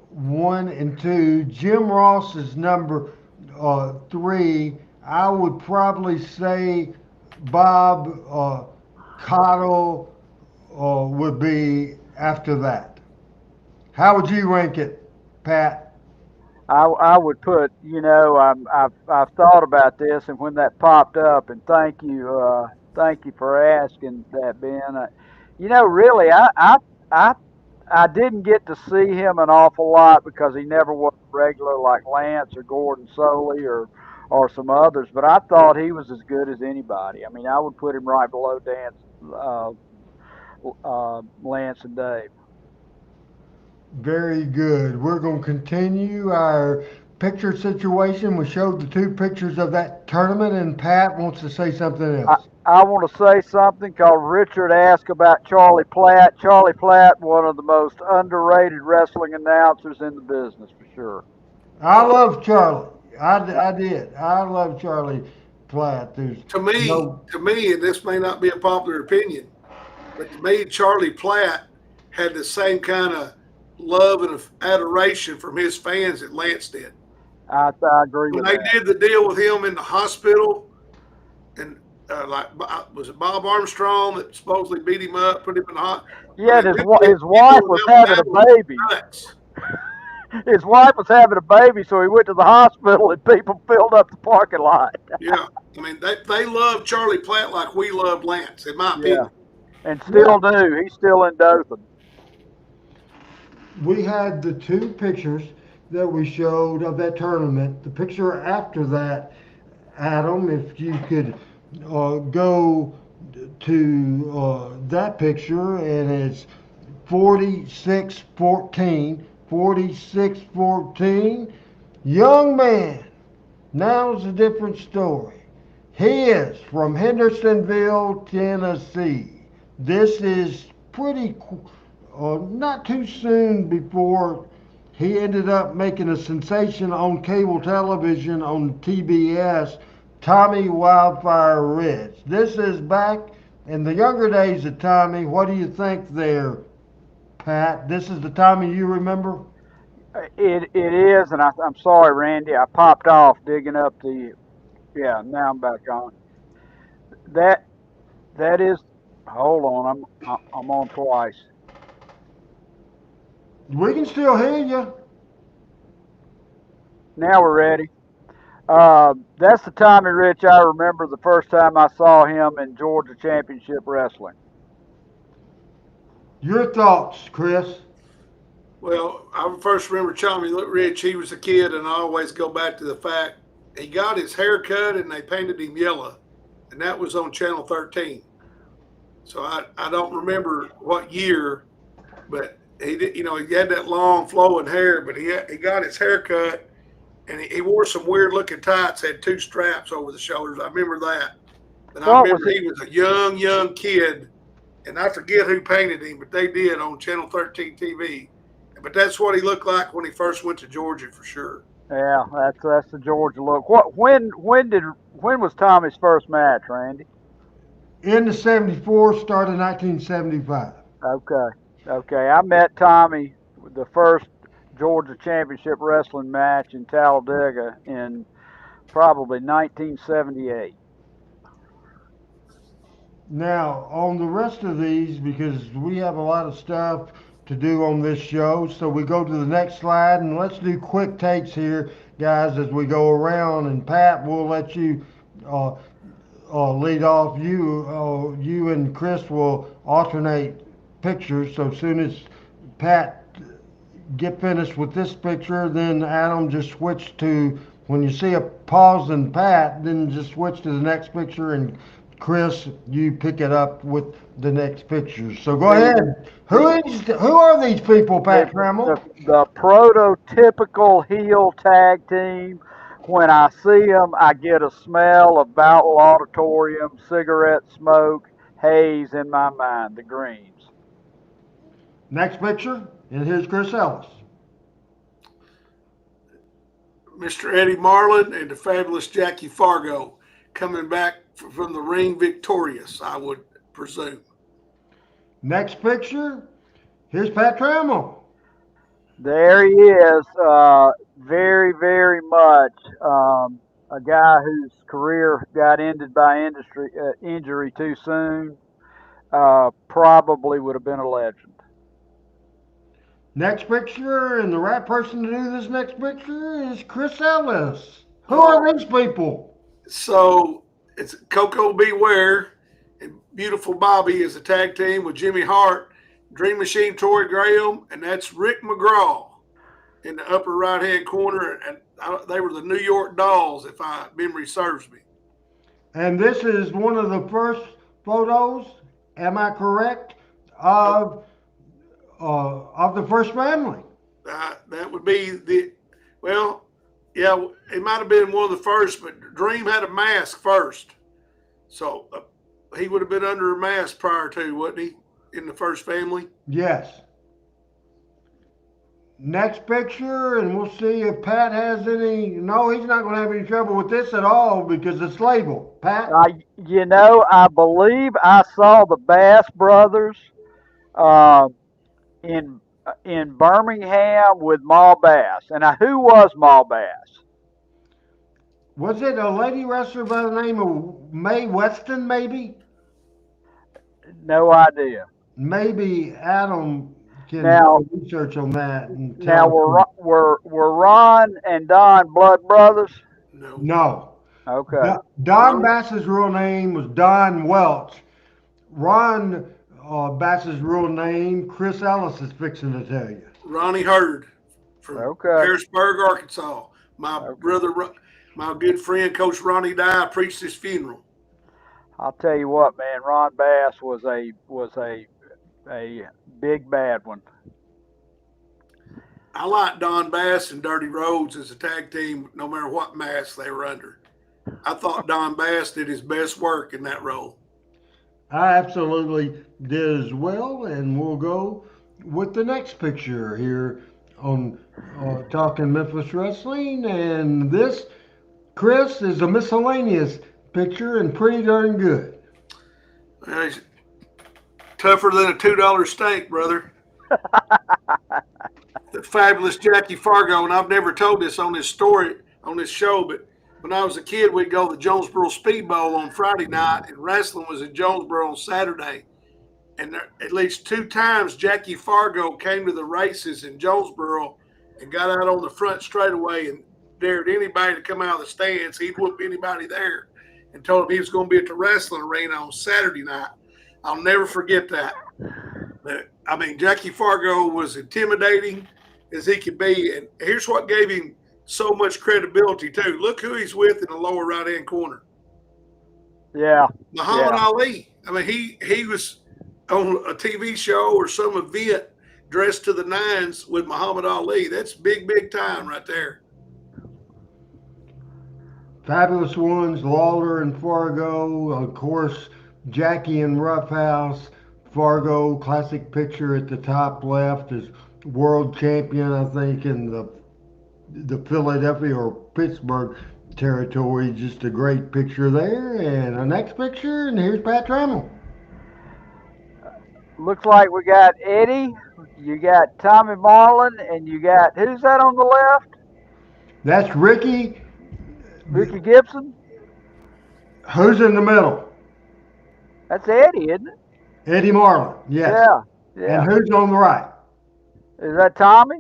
1 and 2. Jim Ross is #3. I would probably say Bob Cottle would be after that. How would you rank it, Pat? I would put, I've thought about this, and when that popped up, and thank you for asking that, Ben. Really, I didn't get to see him an awful lot because he never was regular like Lance or Gordon Soley or some others, but I thought he was as good as anybody. I mean, I would put him right below Lance and Dave. Very good. We're going to continue our picture situation. We showed the 2 pictures of that tournament, and Pat wants to say something else. I want to say something because Richard asked about Charlie Platt. Charlie Platt, one of the most underrated wrestling announcers in the business, for sure. I love Charlie. I did. I love Charlie Platt. To me, and this may not be a popular opinion, but to me, Charlie Platt had the same kind of love and adoration from his fans that Lance did. I agree with that. When they did the deal with him in the hospital, and was it Bob Armstrong that supposedly beat him up, put him in the hospital? Yeah, his wife was having a baby. His wife was having a baby, so he went to the hospital, and people filled up the parking lot. Yeah, I mean, they love Charlie Platt like we love Lance, in my opinion. And still do. He's still in Dothan. We had the 2 pictures that we showed of that tournament. The picture after that, Adam, if you could go to that picture, and it's 46-14. 46-14. Young man. Now's a different story. He is from Hendersonville, Tennessee. This is pretty, not too soon before he ended up making a sensation on cable television on TBS, Tommy Wildfire Ridge. This is back in the younger days of Tommy. What do you think there, Pat? This is the Tommy you remember? It is, and I'm sorry, Randy. I popped off digging up the. Yeah, now I'm back on. That that is. Hold on, I'm on twice. We can still hear you. Now we're ready. That's the Tommy Rich I remember the first time I saw him in Georgia Championship Wrestling. Your thoughts, Chris? Well, I first remember Tommy Rich. He was a kid, and I always go back to the fact he got his hair cut and they painted him yellow, and that was on Channel 13. So I don't remember what year, but he did. He had that long flowing hair, but he got his hair cut, and he wore some weird looking tights. Had two straps over the shoulders. I remember that. And I remember he was a young kid, and I forget who painted him, but they did on Channel 13 TV. But that's what he looked like when he first went to Georgia for sure. Yeah, that's the Georgia look. When was Tommy's first match, Randy? In the 74, started 1975. Okay. I met Tommy the first Georgia Championship Wrestling match in Talladega in probably 1978. Now, on the rest of these, because we have a lot of stuff to do on this show, so we go to the next slide and let's do quick takes here, guys, as we go around. And Pat, we'll let you lead off. You and Chris will alternate pictures. So as soon as Pat get finished with this picture, then Adam just switch to, when you see a pause in Pat, then just switch to the next picture, and Chris, you pick it up with the next picture. So go ahead. Who are these people, Pat Trammell? The prototypical heel tag team. When I see them, I get a smell of Battle Auditorium, cigarette smoke, haze in my mind. The Greens. Next picture, and here's Chris Ellis. Mr. Eddie Marlin and the fabulous Jackie Fargo coming back from the ring victorious, I would presume. Next picture, here's Pat Trammell. There he is. Very, very much a guy whose career got ended by injury too soon. Probably would have been a legend. Next picture, and the right person to do this next picture is Chris Ellis. Who are these people? So it's Coco Beware and Beautiful Bobby is a tag team with Jimmy Hart, Dream Machine Tori Graham, and that's Rick McGraw in the upper right-hand corner. And they were the New York Dolls, if my memory serves me. And this is one of the first photos, am I correct, of the first family? That would be yeah, it might have been one of the first, but Dream had a mask first. So he would have been under a mask prior to, wouldn't he, in the first family? Yes. Next picture, and we'll see if Pat has any. No, he's not going to have any trouble with this at all because it's labeled. Pat? I believe I saw the Bass brothers in Birmingham with Ma Bass. And who was Ma Bass? Was it a lady wrestler by the name of Mae Weston, maybe? No idea. Maybe Adam can do research on that. And now, were Ron and Don blood brothers? No. Okay. Don Bass's real name was Don Welch. Ron Bass's real name, Chris Ellis is fixing to tell you. Ronnie Hurd from Harrisburg, Arkansas. My brother, my good friend, Coach Ronnie Dye, preached his funeral. I'll tell you what, man. Ron Bass was a big bad one. I like Don Bass and Dirty Rhodes as a tag team, no matter what mask they were under. I thought Don Bass did his best work in that role. I absolutely did as well, and we'll go with the next picture here on Talking Memphis Wrestling. And this, Chris, is a miscellaneous picture and pretty darn good. He's tougher than a $2 steak, brother. The fabulous Jackie Fargo, and I've never told this on this story on this show, but when I was a kid, we'd go to the Jonesboro Speed Bowl on Friday night, and wrestling was in Jonesboro on Saturday. And there, at least 2 times, Jackie Fargo came to the races in Jonesboro and got out on the front straightaway and dared anybody to come out of the stands. He'd whoop anybody there and told him he was going to be at the wrestling arena on Saturday night. I'll never forget that. But, I mean, Jackie Fargo was intimidating as he could be. And here's what gave him so much credibility, too. Look who he's with in the lower right-hand corner. Yeah. Muhammad Ali. I mean, he was on a TV show or some event dressed to the nines with Muhammad Ali. That's big, big time right there. Fabulous ones, Lawler and Fargo. Of course, Jackie and Roughhouse. Fargo, classic picture at the top left, is world champion, I think, in the Philadelphia or Pittsburgh territory. Just a great picture there. And the next picture, and here's Pat Trammell. Looks like we got Eddie, you got Tommy Marlin, and you got, who's that on the left? That's Ricky. Ricky Gibson? Who's in the middle? That's Eddie, isn't it? Eddie Marlin, yes. Yeah. And who's on the right? Is that Tommy?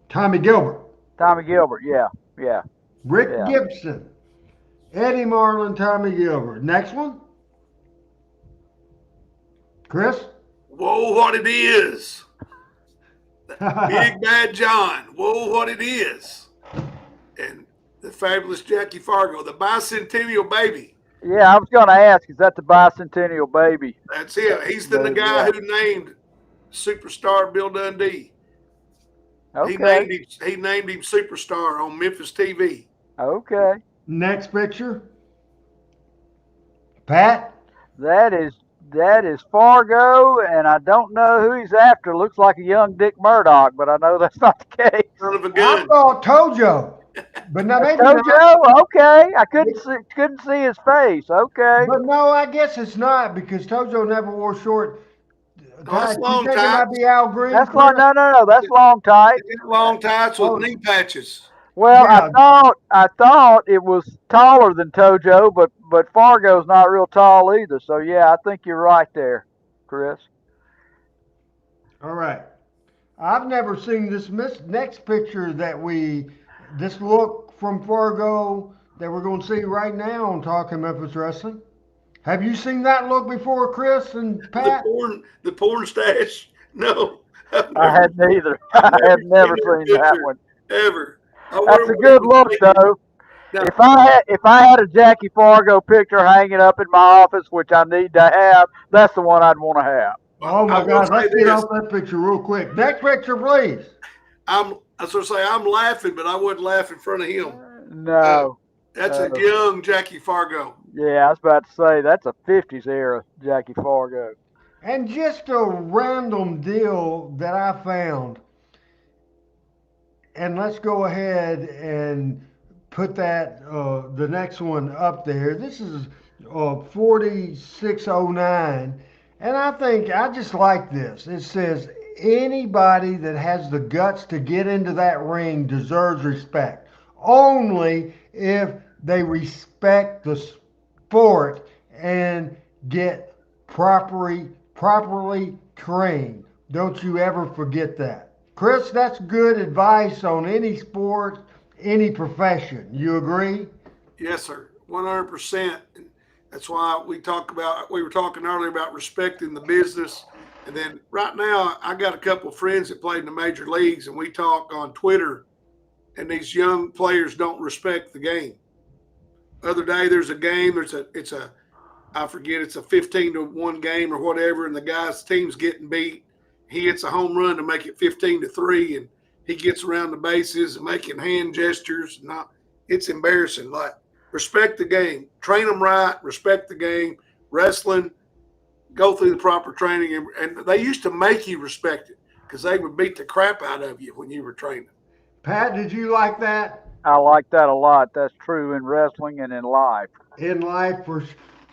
Tommy Gilbert. Tommy Gilbert, yeah. Rick Yeah. Gibson. Eddie Marlin, Tommy Gilbert. Next one? Chris? Whoa, what it is. Big Bad John. Whoa, what it is. And the fabulous Jackie Fargo, the bicentennial baby. Yeah, I was going to ask, is that the bicentennial baby? That's him. He's the guy who named superstar Bill Dundee. Okay. He named him superstar on Memphis TV. Okay. Next picture. Pat? That is Fargo, and I don't know who he's after. Looks like a young Dick Murdoch, but I know that's not the case. Son of a I gun. thought Tojo. But now maybe Tojo? Okay. I couldn't see his face. Okay. But no, I guess it's not because Tojo never wore short tights. long You think it might tights. be Al Green? That's long. No. That's long tight. Long tights with knee patches. Well, Yeah. I thought it was taller than Tojo, but Fargo's not real tall either. So yeah, I think you're right there, Chris. All right. I've never seen this next picture this look from Fargo that we're going to see right now on Talking Memphis Wrestling. Have you seen that look before, Chris and Pat? The porn stash? No. I had neither. I have never seen that one. Ever. That's a good look, though. Now, If I had a Jackie Fargo picture hanging up in my office, which I need to have, that's the one I'd want to have. Oh my God! Let's get off that picture real quick. Next picture, please. I'm laughing, but I wouldn't laugh in front of him. No. That's a young Jackie Fargo. Yeah, I was about to say that's a 50s era Jackie Fargo. And just a random deal that I found. And let's go ahead and put that the next one up there. This is 4609. And I just like this. It says, anybody that has the guts to get into that ring deserves respect. Only if they respect the sport and get properly trained. Don't you ever forget that. Chris, that's good advice on any sport, any profession. You agree? Yes, sir. 100%. That's why we were talking earlier about respecting the business. And then right now, I got a couple of friends that played in the major leagues, and we talk on Twitter, and these young players don't respect the game. The other day, there's a game, it's a 15-1 game or whatever, and the guy's team's getting beat. He hits a home run to make it 15-3, and he gets around the bases and making hand gestures. It's embarrassing. Like, respect the game, train them right, respect the game. Wrestling, go through the proper training, and they used to make you respect it because they would beat the crap out of you when you were training. Pat, did you like that? I like that a lot. That's true in wrestling and in life. In life, for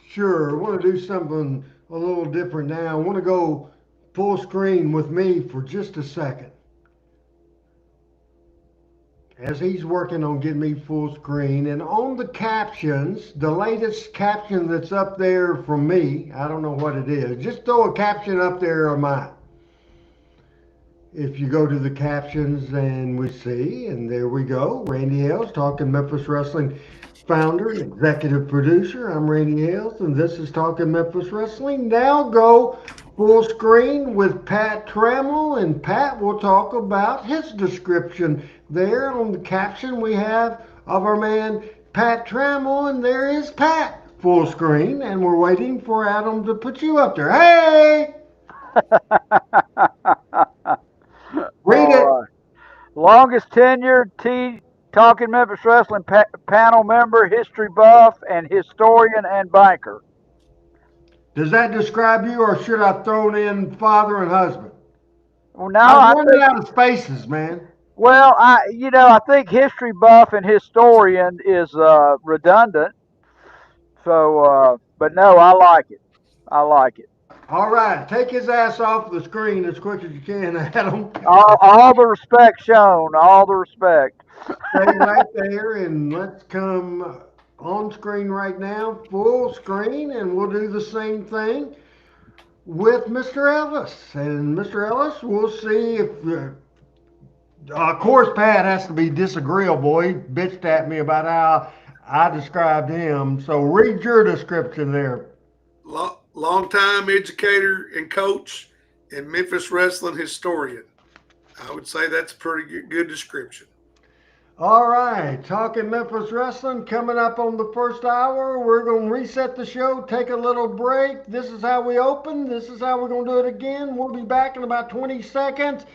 sure. I want to do something a little different now. I want to go full screen with me for just a second. As he's working on getting me full screen, and on the captions, the latest caption that's up there from me, I don't know what it is, just throw a caption up there of mine. If you go to the captions, and we see, and there we go, Randy Hales talking Memphis Wrestling founder and executive producer. I'm Randy Hales, and this is Talking Memphis Wrestling. Now go full screen with Pat Trammell, and Pat will talk about his description. There on the caption we have of our man Pat Trammell, and there is Pat full screen, and we're waiting for Adam to put you up there. Hey! Read it. Right. Longest tenured Talking Memphis Wrestling panel member, history buff, and historian and banker. Does that describe you, or should I throw in father and husband? Well, now I'm running out of spaces, man. Well, I think history buff and historian is redundant. So, but no, I like it. I like it. All right, take his ass off the screen as quick as you can, Adam. All the respect shown. All the respect. Stay right there, and let's come on screen right now, full screen, and we'll do the same thing with Mr. Ellis. And Mr. Ellis, we'll see if, of course, Pat has to be disagreeable. He bitched at me about how I described him. So read your description there. Long-time educator and coach and Memphis wrestling historian. I would say that's a pretty good description. All right, Talking Memphis Wrestling coming up on the first hour. We're going to reset the show, take a little break. This is how we open. This is how we're going to do it again. We'll be back in about 20 seconds.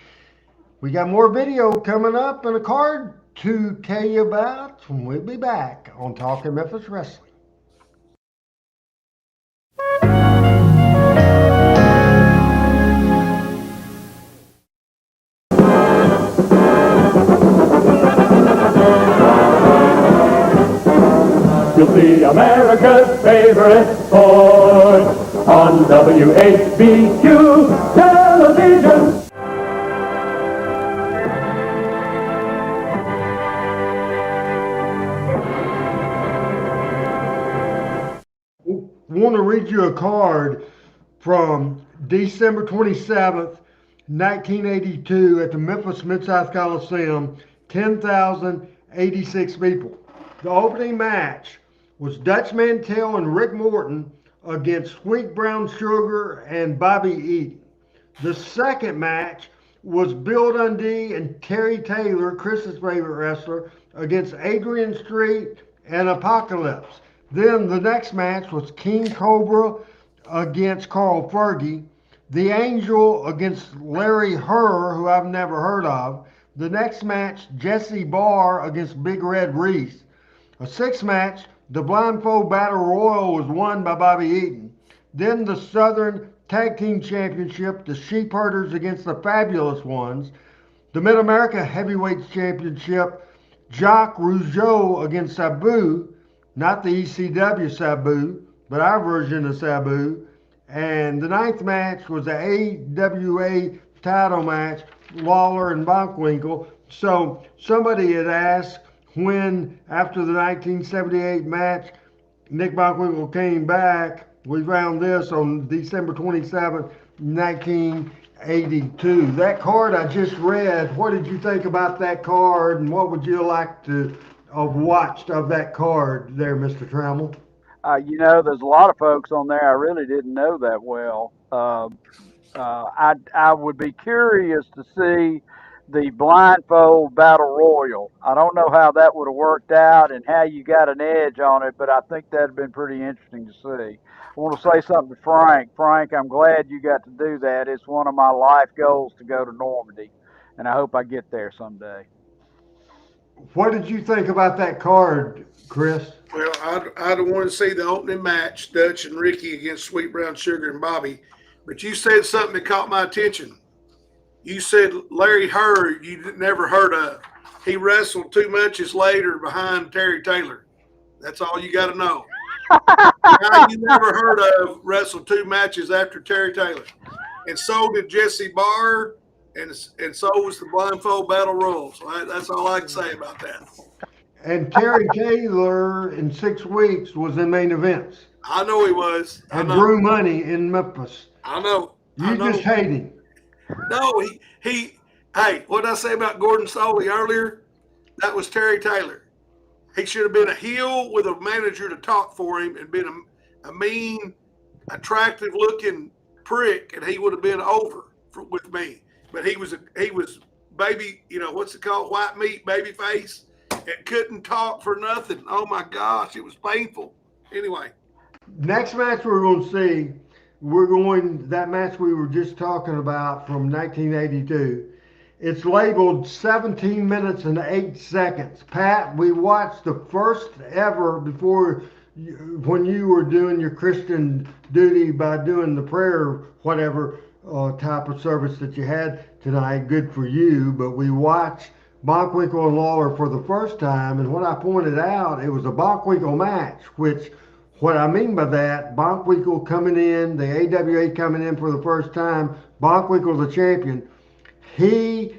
We got more video coming up and a card to tell you about. We'll be back on Talking Memphis Wrestling. You'll see America's favorite sport on WHBQ television. I want to read you a card from December 27th, 1982 at the Memphis Mid-South Coliseum, 10,086 people. The opening match was Dutch Mantell and Rick Morton against Sweet Brown Sugar and Bobby Eaton. The second match was Bill Dundee and Terry Taylor, Chris's favorite wrestler, against Adrian Street and Apocalypse. Then the next match was King Cobra against Carl Fergie, The Angel against Larry Herr, who I've never heard of. The next match, Jesse Barr against Big Red Reese. A sixth match, the Blindfold Battle Royal, was won by Bobby Eaton. Then the Southern Tag Team Championship, the Sheep Herders against the Fabulous Ones. The Mid-America Heavyweight Championship, Jacques Rougeau against Sabu, not the ECW Sabu, but our version of Sabu. And the ninth match was the AWA title match, Lawler and Bockwinkel. So somebody had asked when, after the 1978 match, Nick Bockwinkel came back. We found this on December 27th, 1982. That card I just read, what did you think about that card, and what would you like to have watched of that card there, Mr. Trammell? There's a lot of folks on there I really didn't know that well. I would be curious to see the Blindfold Battle Royal. I don't know how that would have worked out and how you got an edge on it, but I think that would have been pretty interesting to see. I want to say something to Frank. Frank, I'm glad you got to do that. It's one of my life goals to go to Normandy, and I hope I get there someday. What did you think about that card, Chris? Well, I'd want to see the opening match, Dutch and Ricky against Sweet Brown Sugar and Bobby. But you said something that caught my attention. You said Larry Hurd you never heard of. He wrestled 2 matches later behind Terry Taylor. That's all you got to know. Now you never heard of wrestled 2 matches after Terry Taylor. And so did Jesse Barr, and so was the Blindfold Battle Royal. So that's all I can say about that. And Terry Taylor in 6 weeks was in main events. I know he was. And drew money in Memphis. I know. You just hate him. No, he. Hey, what did I say about Gordon Soley earlier? That was Terry Taylor. He should have been a heel with a manager to talk for him and been a mean, attractive-looking prick, and he would have been over with me. But he was baby, what's it called? White meat, baby face, and couldn't talk for nothing. Oh my gosh, it was painful. Anyway. Next match we're going to see, that match we were just talking about from 1982. It's labeled 17 minutes and 8 seconds. Pat, we watched the first ever when you were doing your Christian duty by doing the prayer, whatever type of service that you had tonight. Good for you. But we watched Bockwinkel and Lawler for the first time. And what I pointed out, it was a Bockwinkel match, which what I mean by that, Bockwinkel coming in, the AWA coming in for the first time, Bockwinkel the champion. He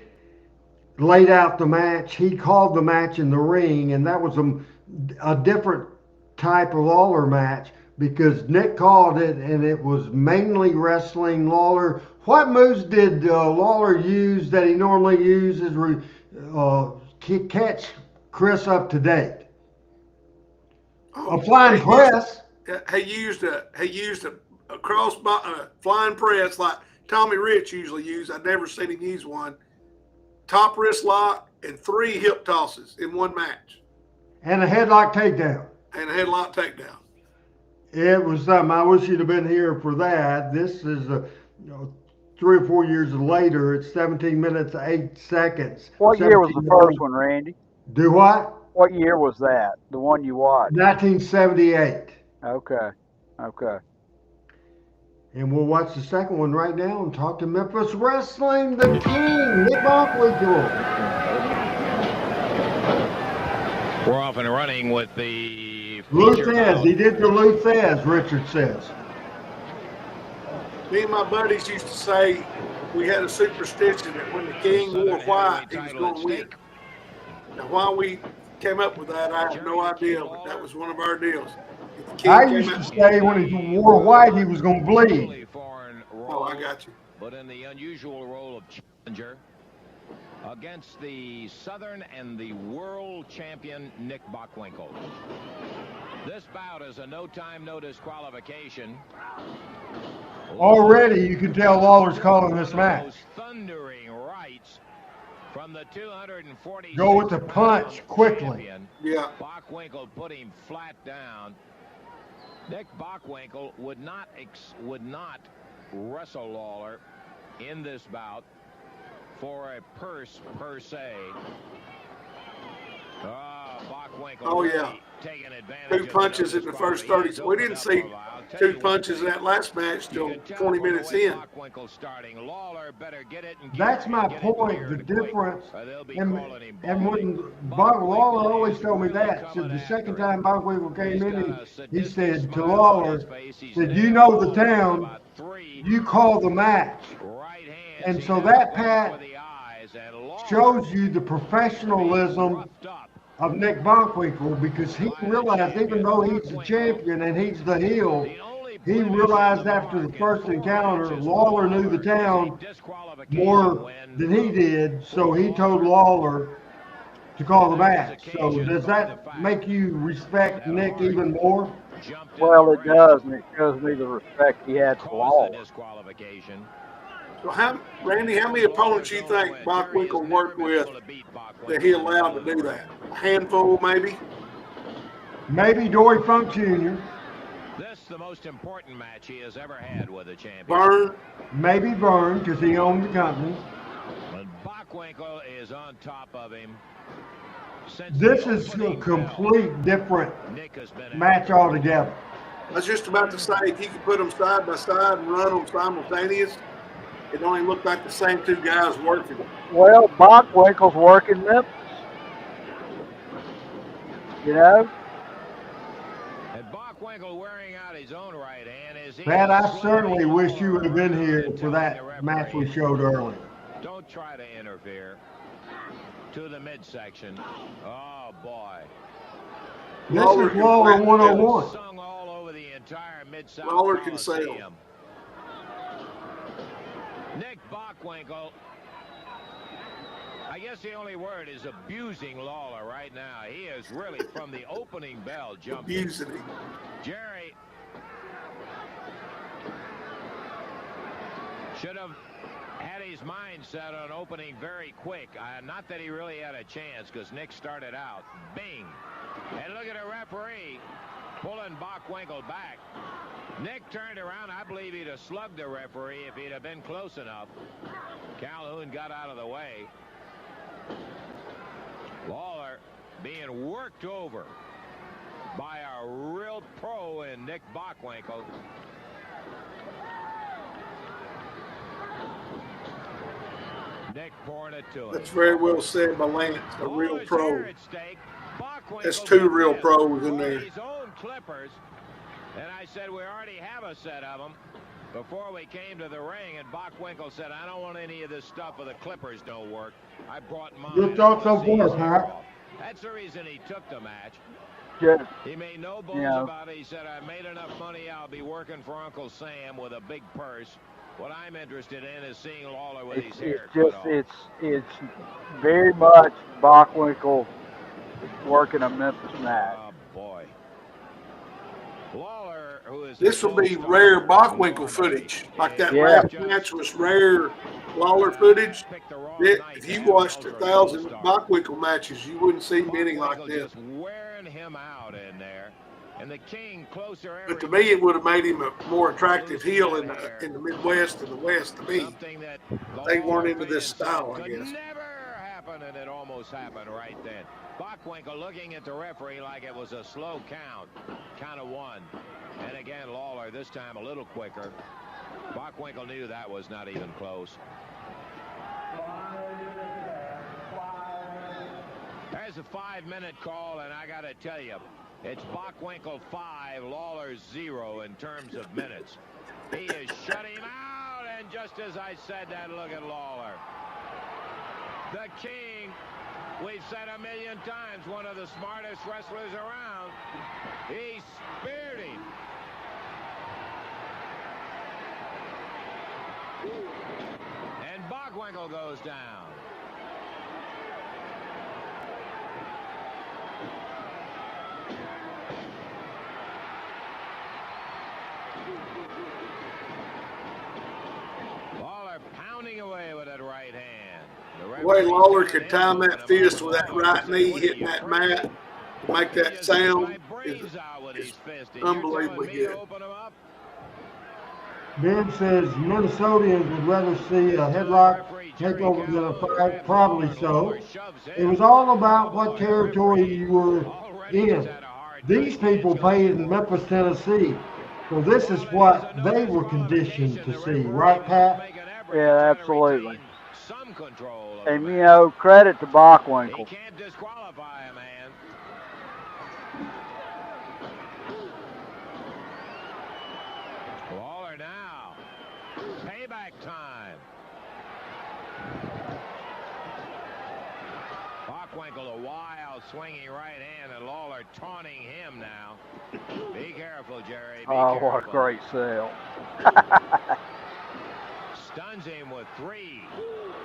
laid out the match. He called the match in the ring, and that was a different type of Lawler match because Nick called it, and it was mainly wrestling. Lawler, what moves did Lawler use that he normally uses to catch Chris up to date? A flying press. He used a cross flying press like Tommy Rich usually used. I'd never seen him use one. Top wrist lock and 3 hip tosses in one match. And a headlock takedown. It was something. I wish you'd have been here for that. This is 3 or 4 years later. It's 17 minutes, 8 seconds. What year was the first one, Randy? Do what? What year was that? The one you watched? 1978. Okay. And we'll watch the second one right now and talk to Memphis Wrestling, the King, Nick Bockwinkel. We're off and running with the Lou Thez. He did the Lou Thez, Richard says. Me and my buddies used to say we had a superstition that when the King wore white, he was going to win. Now, why we came up with that, I have no idea, but that was one of our deals. I used to say when he wore white, he was going to bleed. Oh, I got you. But in the unusual role of challenger against the Southern and the world champion Nick Bockwinkel. This bout is a no-time, no disqualification. Already, you can tell Lawler's calling this match. Thundering rights from the 240. Go with the punch quickly. Yeah. Bockwinkel put him flat down. Nick Bockwinkel would not wrestle Lawler in this bout for a purse per se. Bockwinkel. Oh yeah. Taking advantage. 2 punches in the first 30. We didn't see 2 punches in that last match till 20 minutes in. That's my point. The difference. And when Lawler always told me that. So the second time Bockwinkel came in, he said to Lawler, said, "You know the town. You call the match." And so that, Pat, shows you the professionalism of Nick Bockwinkel, because he realized, even though he's the champion and he's the heel, he realized after the first encounter, Lawler knew the town more than he did, so he told Lawler to call the match. So does that make you respect Nick even more? Well, it does, and it shows me the respect he had for Lawler. So, Randy, how many opponents you think Bockwinkel worked with that he allowed to do that? A handful, maybe? Maybe Dory Funk Jr. This is the most important match he has ever had with a champion. Vern? Maybe Vern, because he owned the company. But Bockwinkel is on top of him. Since This the is a opening complete different bell, Nick has been match altogether. I was just about to say, if you could put them side by side and run them simultaneous, it don't even look like the same two guys working. Well, Bockwinkel's working Memphis. You know? And Bockwinkel wearing out his own right hand as he Pat, I is certainly sliding wish you would have been around here and for telling the that match we referee, showed earlier. don't try to interfere. To the midsection. Oh boy. This Lawler is Lawler can 101. Sung all over the entire Mid-South Lawler can sail. Coliseum. Nick Bockwinkel, I guess the only word is abusing Lawler right now. He is really from the opening bell jumping. Abusing him. Jerry should have had his mind set on opening very quick. Not that he really had a chance, because Nick started out. Bing. And look at the referee pulling Bockwinkel back. Nick turned around. I believe he'd have slugged the referee if he'd have been close enough. Calhoun got out of the way. Lawler being worked over by a real pro in Nick Bockwinkel. Nick pouring it to him. That's very well said by Lance, a real Lawler's pro. here at stake. That's Bockwinkel's two in real this. pros in there. His own clippers. And I said, we already have a set of them before we came to the ring. And Bockwinkel said, I don't want any of this stuff where the clippers don't work. I brought mine. Good thoughts so See his far, hair Pat. off. That's the reason he took the match. Just, He made no bones Yeah. about it. He said, I made enough money. I'll be working for Uncle Sam with a big purse. What I'm interested in is seeing Lawler with his hair cut off. it's very much Bockwinkel working a Memphis match. Oh, boy. Lawler, who is This will be rare Bockwinkel footage. Like that Yeah. last match was rare Lawler footage. If you watched 1,000 Bockwinkel matches, you wouldn't see many like Bockwinkel this. just wearing him out in there. And the King closer every But to me, it would have made him a more attractive heel in the Midwest and the West to me. something that They weren't Lawler into this fans said style, I could guess. never happen, and it almost happened right then. Bockwinkel looking at the referee like it was a slow count of one. And again, Lawler this time a little quicker. Bockwinkel knew that was not even close. There's a 5-minute call, and I got to tell you, it's Bockwinkel 5, Lawler 0 in terms of minutes. He is shutting him out, and just as I said that, look at Lawler. The King, we've said a million times, one of the smartest wrestlers around. He speared him. And Bockwinkel goes down. Lawler pounding away with that right hand. The way Lawler could time that fist with that right knee hitting that mat to make that sound is unbelievably good. Ben says Minnesotans would rather see a headlock takeover than a fight. Probably so. It was all about what territory you were in. These people played in Memphis, Tennessee. So this is what they were conditioned to see. Right, Pat? Yeah, absolutely. And, you know, credit to Bockwinkel. He can't disqualify a man. Lawler now. Payback time. Bockwinkel a wild swinging right hand, and Lawler taunting him now. Be careful, Jerry. Be Oh, careful. what a great sell. Stuns him with 3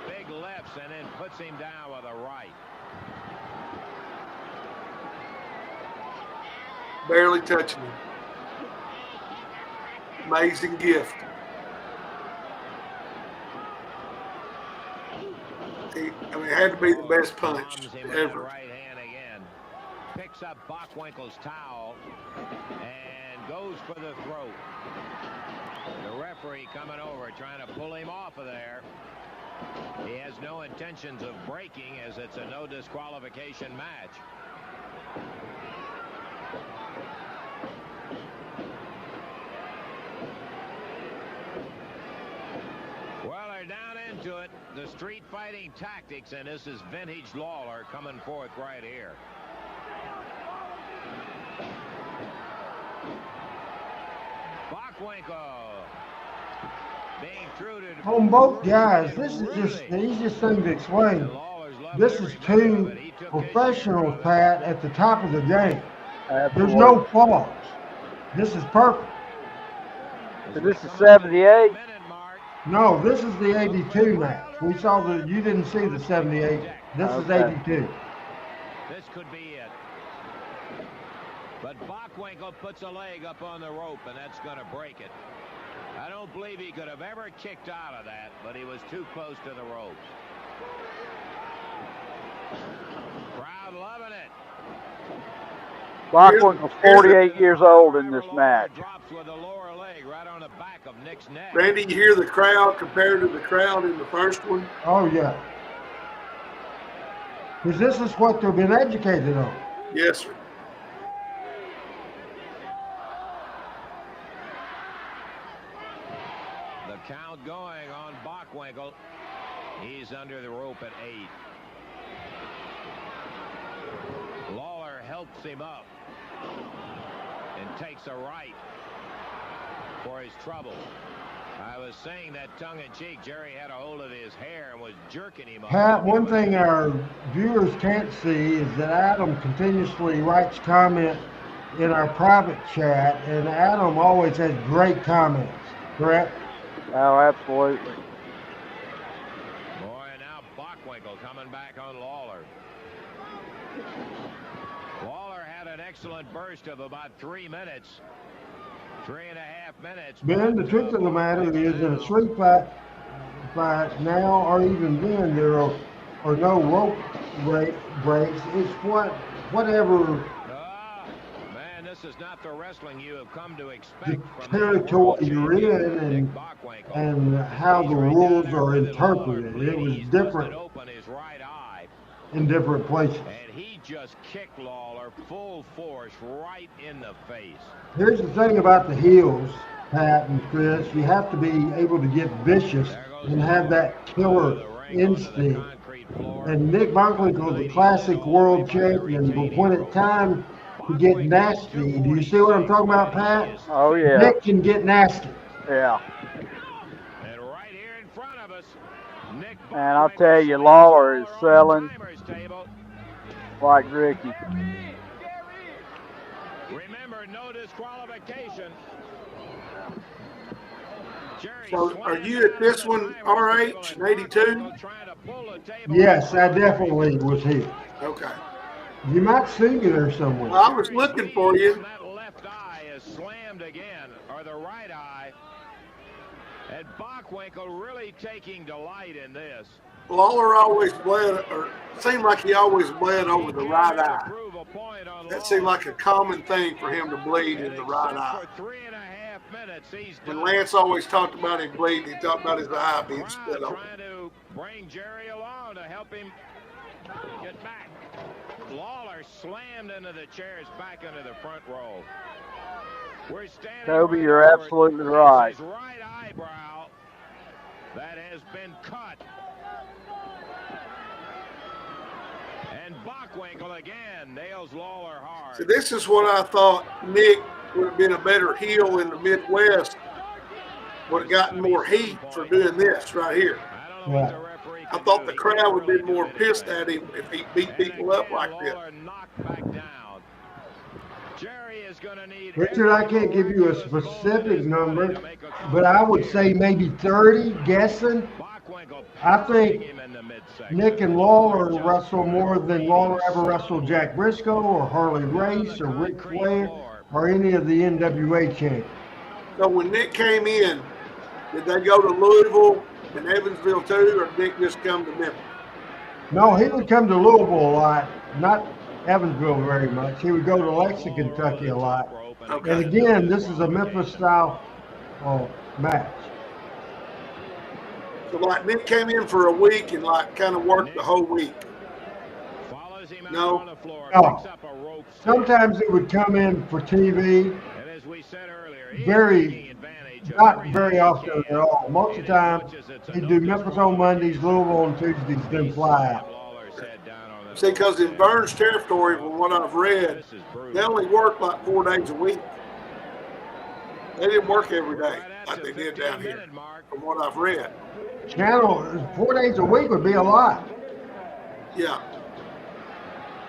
big lefts and then puts him down with a right. Barely touching him. Amazing gift. It had to be the best punch Bombs him with that ever. right hand again. Picks up Bockwinkel's towel and goes for the throat. The referee coming over trying to pull him off of there. He has no intentions of breaking, as it's a no disqualification match. Well, they're down into it. The street fighting tactics, and this is vintage Lawler coming forth right here. Bockwinkel being true to On both guys, this is just the easiest thing to explain. This is two professionals, Pat, at the top of the game. There's no flaws. This is perfect. So this is 78. No, this is the 82 match. We saw you didn't see the 78. This is 82. This could be it. But Bockwinkel puts a leg up on the rope, and that's going to break it. I don't believe he could have ever kicked out of that, but he was too close to the ropes. Crowd loving it. Bockwinkel's 48 years old in this match. Drops with the lower leg right on the back of Nick's neck. Randy, you hear the crowd compared to the crowd in the first one? Oh, yeah. Because this is what they've been educated on. Yes, sir. The count going on Bockwinkel. He's under the rope at 8. Lawler helps him up and takes a right for his trouble. I was saying that tongue-in-cheek. Jerry had a hold of his hair and was jerking him up. Pat, one thing our viewers can't see is that Adam continuously writes comment in our private chat, and Adam always has great comments, correct? Oh, absolutely. Boy, now Bockwinkel coming back on Lawler. Lawler had an excellent burst of about 3 minutes. 3.5 minutes. Ben, the truth of the matter is in a street fight now, or even then, there are no rope breaks. It's whatever Man, this is not the wrestling you have come to the expect from territory you're in and how the rules are interpreted. It was different Open his right eye, in different places. and he just kicked Lawler full force right in the face. Here's the thing about the heels, Pat and Chris. You have to be able to get vicious and have that killer instinct. And Nick Bockwinkel is a classic world champion, but when it's time to get nasty, do you see what I'm talking about, Pat? Oh, yeah. Nick can get nasty. Yeah. And right here in front of us, Nick And I'll tell you, Lawler is selling like Ricky. Remember, no disqualification. So are you at this one, RH, in 82? Yes, I definitely was here. Okay. You might see me there somewhere. Well, I was looking for you. That left eye is slammed again, or the right eye. And Bockwinkel really taking delight in this. Lawler always bled, or seemed like he always bled over the right eye. That seemed like a common thing for him to bleed in the right eye. For 3.5 minutes, he's When done. Lance always talked about him bleeding, he talked about his eye being split Crowd open. trying to bring Jerry along to help him get back. Lawler slammed into the chairs back into the front row. We're standing. Toby, right you're over it. absolutely It's right. his right eyebrow that has been cut. And Bockwinkel again nails Lawler hard. So this is what I thought Nick would have been a better heel in the Midwest. Would have gotten more heat for doing this right here. I don't know what the referee I can thought do. the He crowd would be really more did pissed it. at him if he beat people up like this. Lawler knocked back down. Jerry is going to need. Richard, I can't give you a specific number, but I would say maybe 30, guessing. I think Nick and Lawler wrestle more than Lawler ever wrestled Jack Briscoe or Harley Race or Ric Flair or any of the NWA champions. So when Nick came in, did they go to Louisville and Evansville too, or did Nick just come to Memphis? No, he would come to Louisville a lot, not Evansville very much. He would go to Lexington, Kentucky a lot. And Okay. again, this is a Memphis style match. So like Nick came in for a week and like kind of worked the whole week. Follows him out No. on the floor, No. picks up a rope. Sometimes he would come in for TV. And as we said earlier, Not very often at all. Most of the time, he'd do Memphis on Mondays, Louisville on Tuesdays, then fly out. See, because in Burns territory, from what I've read, they only work like 4 days a week. They didn't work every day like they did down here, from what I've read. Channel 4 days a week would be a lot. Yeah.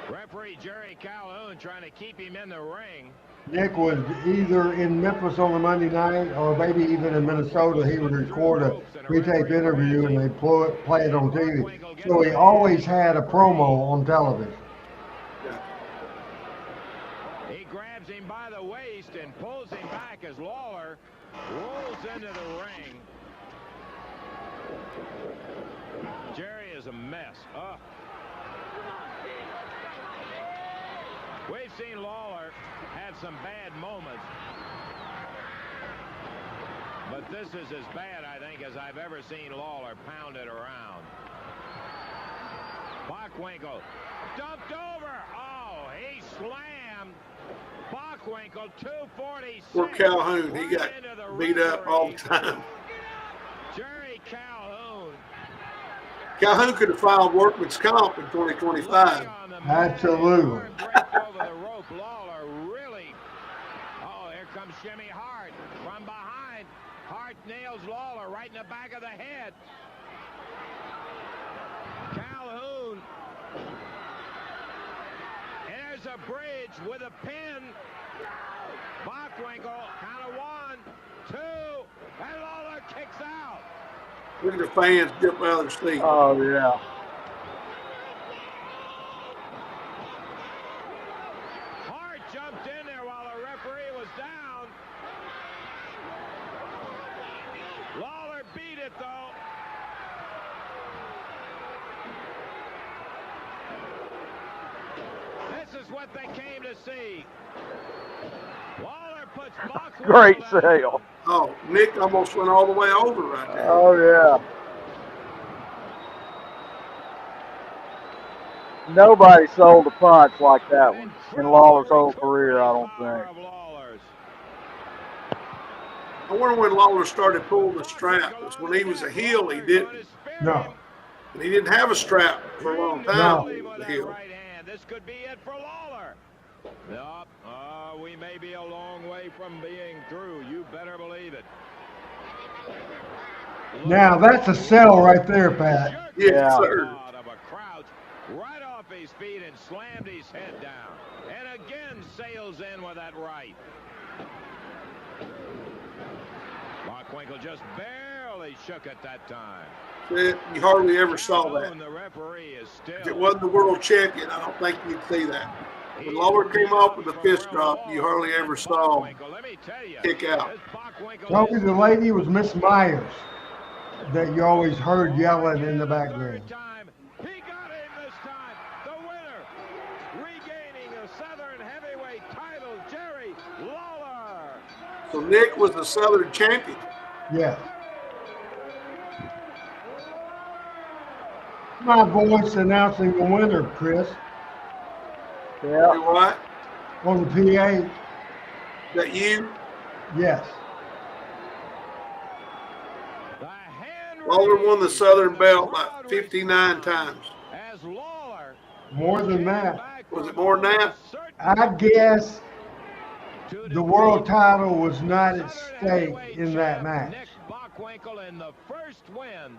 Referee Jerry Calhoun trying to keep him in the ring. Nick was either in Memphis on a Monday night or maybe even in Minnesota. He would record a pre-tape interview and they'd play it on TV. So he always had a promo on television. He grabs him by the waist and pulls him back as Lawler rolls into the ring. Jerry is a mess. We've seen Lawler have some bad moments, but this is as bad, I think, as I've ever seen Lawler pounded around. Bockwinkel dumped over. Oh, he slammed Bockwinkel 246. Poor Calhoun, he got beat up all the time. Jerry Calhoun. Calhoun could have filed workman's comp in 2025. Absolutely. Lawler really. Oh, here comes Jimmy Hart from behind. Hart nails Lawler right in the back of the head. Calhoun. And there's a bridge with a pin. Bockwinkel, count of 1, 2, and Lawler kicks out. Look at the fans jump out of their seat. Oh, yeah. Hart jumped in there while the referee was down. Lawler beat it, though. This is what they came to see. Lawler puts Bockwinkel Great down. sale. Oh, Nick almost went all the way over right there. Oh, yeah. Nobody sold a punch like that one in Lawler's whole career, I don't think. I wonder when Lawler started pulling the strap. Because when he was a heel, he didn't. No. And he didn't have a strap for a long time. No. When he was a heel. This could be it for Lawler. Nope. We may be a long way from being through. You better believe it. Now, that's a sell right there, Pat. Yes, Yeah. sir. Of a crouch, right off his feet and slammed his head down. And again sails in with that right. Bockwinkel just barely shook at that time. You hardly ever saw that. The referee is still. If it wasn't the world champion, I don't think you'd see that. When Lawler came off with a fist drop, you hardly ever saw him kick out. Told me the lady was Miss Myers that you always heard yelling in the background. He got him this time. The winner, regaining the Southern Heavyweight title, Jerry Lawler. So Nick was the Southern champion. Yes. My voice announcing the winner, Chris, Yeah. You know what? on the PA. That you? Yes. Lawler won the Southern belt like 59 times. As Lawler More than that. Was it more than that? I guess the world title was not at stake in that match. Nick Bockwinkel in the first win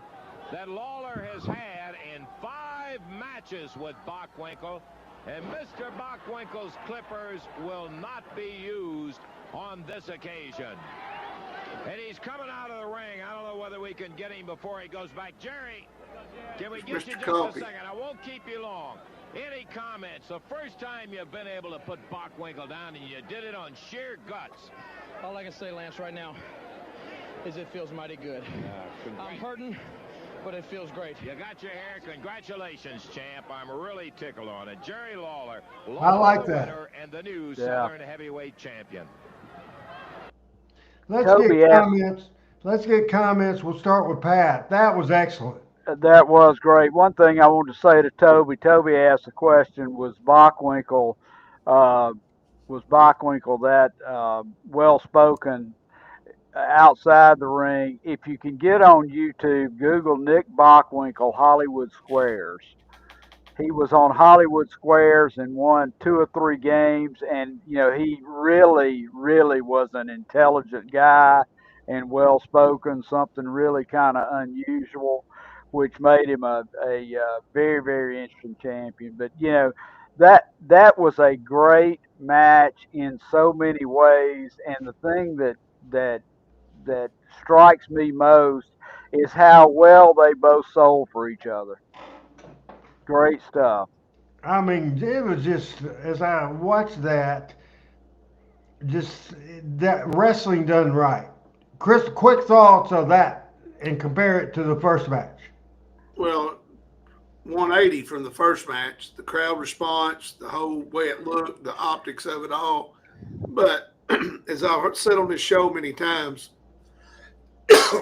that Lawler has had in 5 matches with Bockwinkel. And Mr. Bockwinkel's clippers will not be used on this occasion. And he's coming out of the ring. I don't know whether we can get him before he goes back. Jerry, can we get you just a second? I won't keep you long. Any comments? The first time you've been able to put Bockwinkel down, and you did it on sheer guts. All I can say, Lance, right now is it feels mighty good. I'm hurting, but it feels great. You got your hair. Congratulations, champ. I'm really tickled on it. Jerry Lawler, I like that. winner and the new Southern Heavyweight champion. Let's Toby get asked- comments. Let's get comments. We'll start with Pat. That was excellent. That was great. One thing I wanted to say to Toby. Toby asked the question: uh, was Bockwinkel that well spoken outside the ring? If you can get on YouTube, Google Nick Bockwinkel Hollywood Squares. He was on Hollywood Squares and won 2 or 3 games, and he really, really was an intelligent guy and well spoken. Something really kind of unusual, which made him a very, very interesting champion. But that was a great match in so many ways, and the thing that that strikes me most is how well they both sold for each other. Great stuff. I mean, it was just, as I watched that, just that wrestling done right. Chris, quick thoughts of that and compare it to the first match. Well, 180 from the first match, the crowd response, the whole way it looked, the optics of it all. But as I've said on this show many times,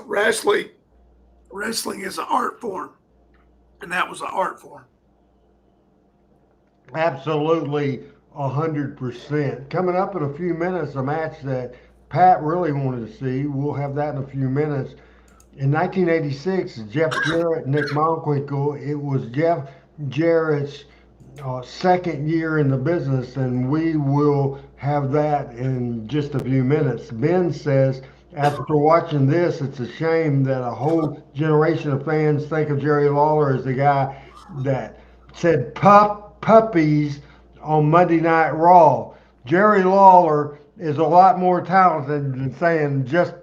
wrestling is an art form, and that was an art form. Absolutely, 100%. Coming up in a few minutes, a match that Pat really wanted to see. We'll have that in a few minutes. In 1986, Jeff Jarrett, Nick Bockwinkel. It was Jeff Jarrett's second year in the business, and we will have that in just a few minutes. Ben says, after watching this, it's a shame that a whole generation of fans think of Jerry Lawler as the guy that said puppies on Monday Night Raw. Jerry Lawler is a lot more talented than saying just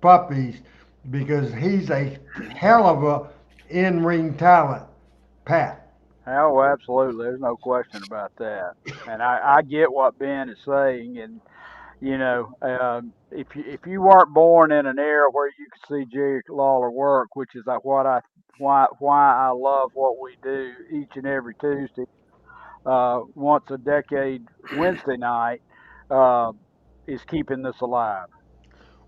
puppies because he's a hell of a in-ring talent. Pat. Oh, absolutely. There's no question about that. And I get what Ben is saying. And if you weren't born in an era where you could see Jerry Lawler work, which is like why I love what we do each and every Tuesday, once a decade Wednesday night, uh, is keeping this alive.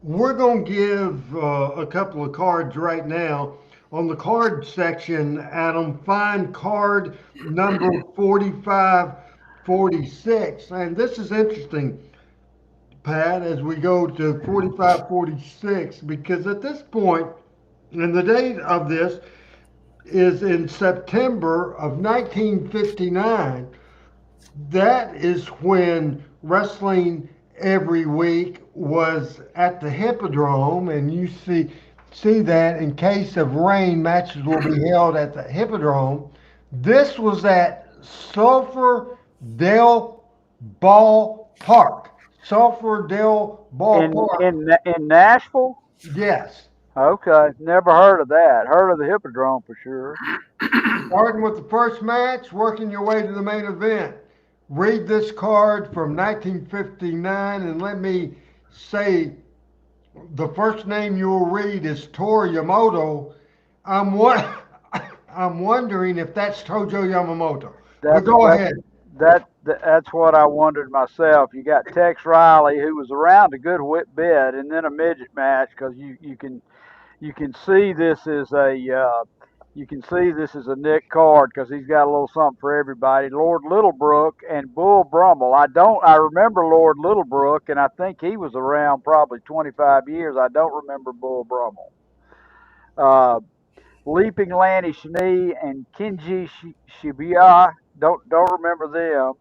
We're going to give a couple of cards right now. On the card section, Adam, find card number 4546. And this is interesting, Pat, as we go to 4546, because at this point, and the date of this is in September of 1959, that is when wrestling every week was at the Hippodrome, and you see that in case of rain, matches will be held at the Hippodrome. This was at Sulphur Dell Ball Park. Sulphur Dell Ball In Park. in Nashville? Yes. Okay, never heard of that. Heard of the Hippodrome for sure. Starting with the first match, working your way to the main event. Read this card from 1959, and let me say the first name you'll read is Toru Yamamoto. I'm wa- I'm wondering if that's Tojo Yamamoto. But go ahead. That's what I wondered myself. You got Tex Riley, who was around a good bit, and then a midget match because you can see this is a Nick card because he's got a little something for everybody. Lord Littlebrook and Bull Brummel. I remember Lord Littlebrook, and I think he was around probably 25 years. I don't remember Bull Brummel. Uh, Leaping Lanny Schnee and Kenji Shibuya. Don't remember them.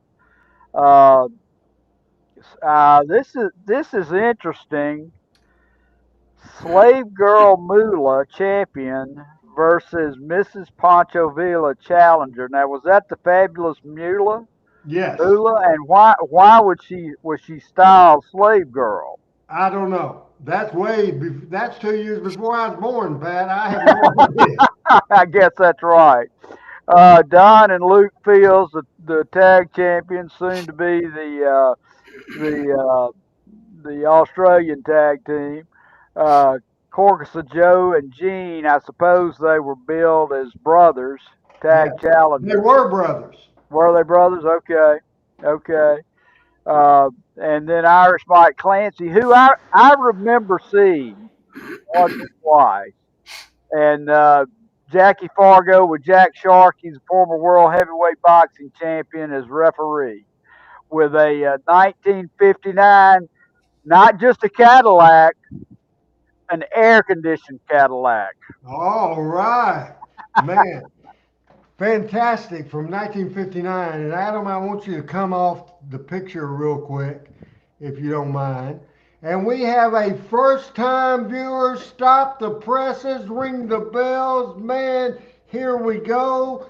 Uh, this is interesting. Slave Girl Moolah champion versus Mrs. Pancho Villa challenger. Now, was that the fabulous Moolah? Yes. Moolah, and why was she styled Slave Girl? I don't know. That's 2 years before I was born, Pat. I have no idea. I guess that's right. Don and Luke Fields, the tag champions, soon to be the Australian tag team. Uh, Corgusa Joe and Gene, I suppose they were billed as brothers, tag Yes. They challengers. were brothers. Were they brothers? Okay, okay. And then Irish Mike Clancy, who I remember seeing. once or twice. And Jackie Fargo with Jack Shark, he's a former world heavyweight boxing champion, as referee with a 1959, not just a Cadillac, an air conditioned Cadillac. All right, man. Fantastic from 1959. And Adam, I want you to come off the picture real quick, if you don't mind. And we have a first time viewer. Stop the presses, ring the bells. Man, here we go.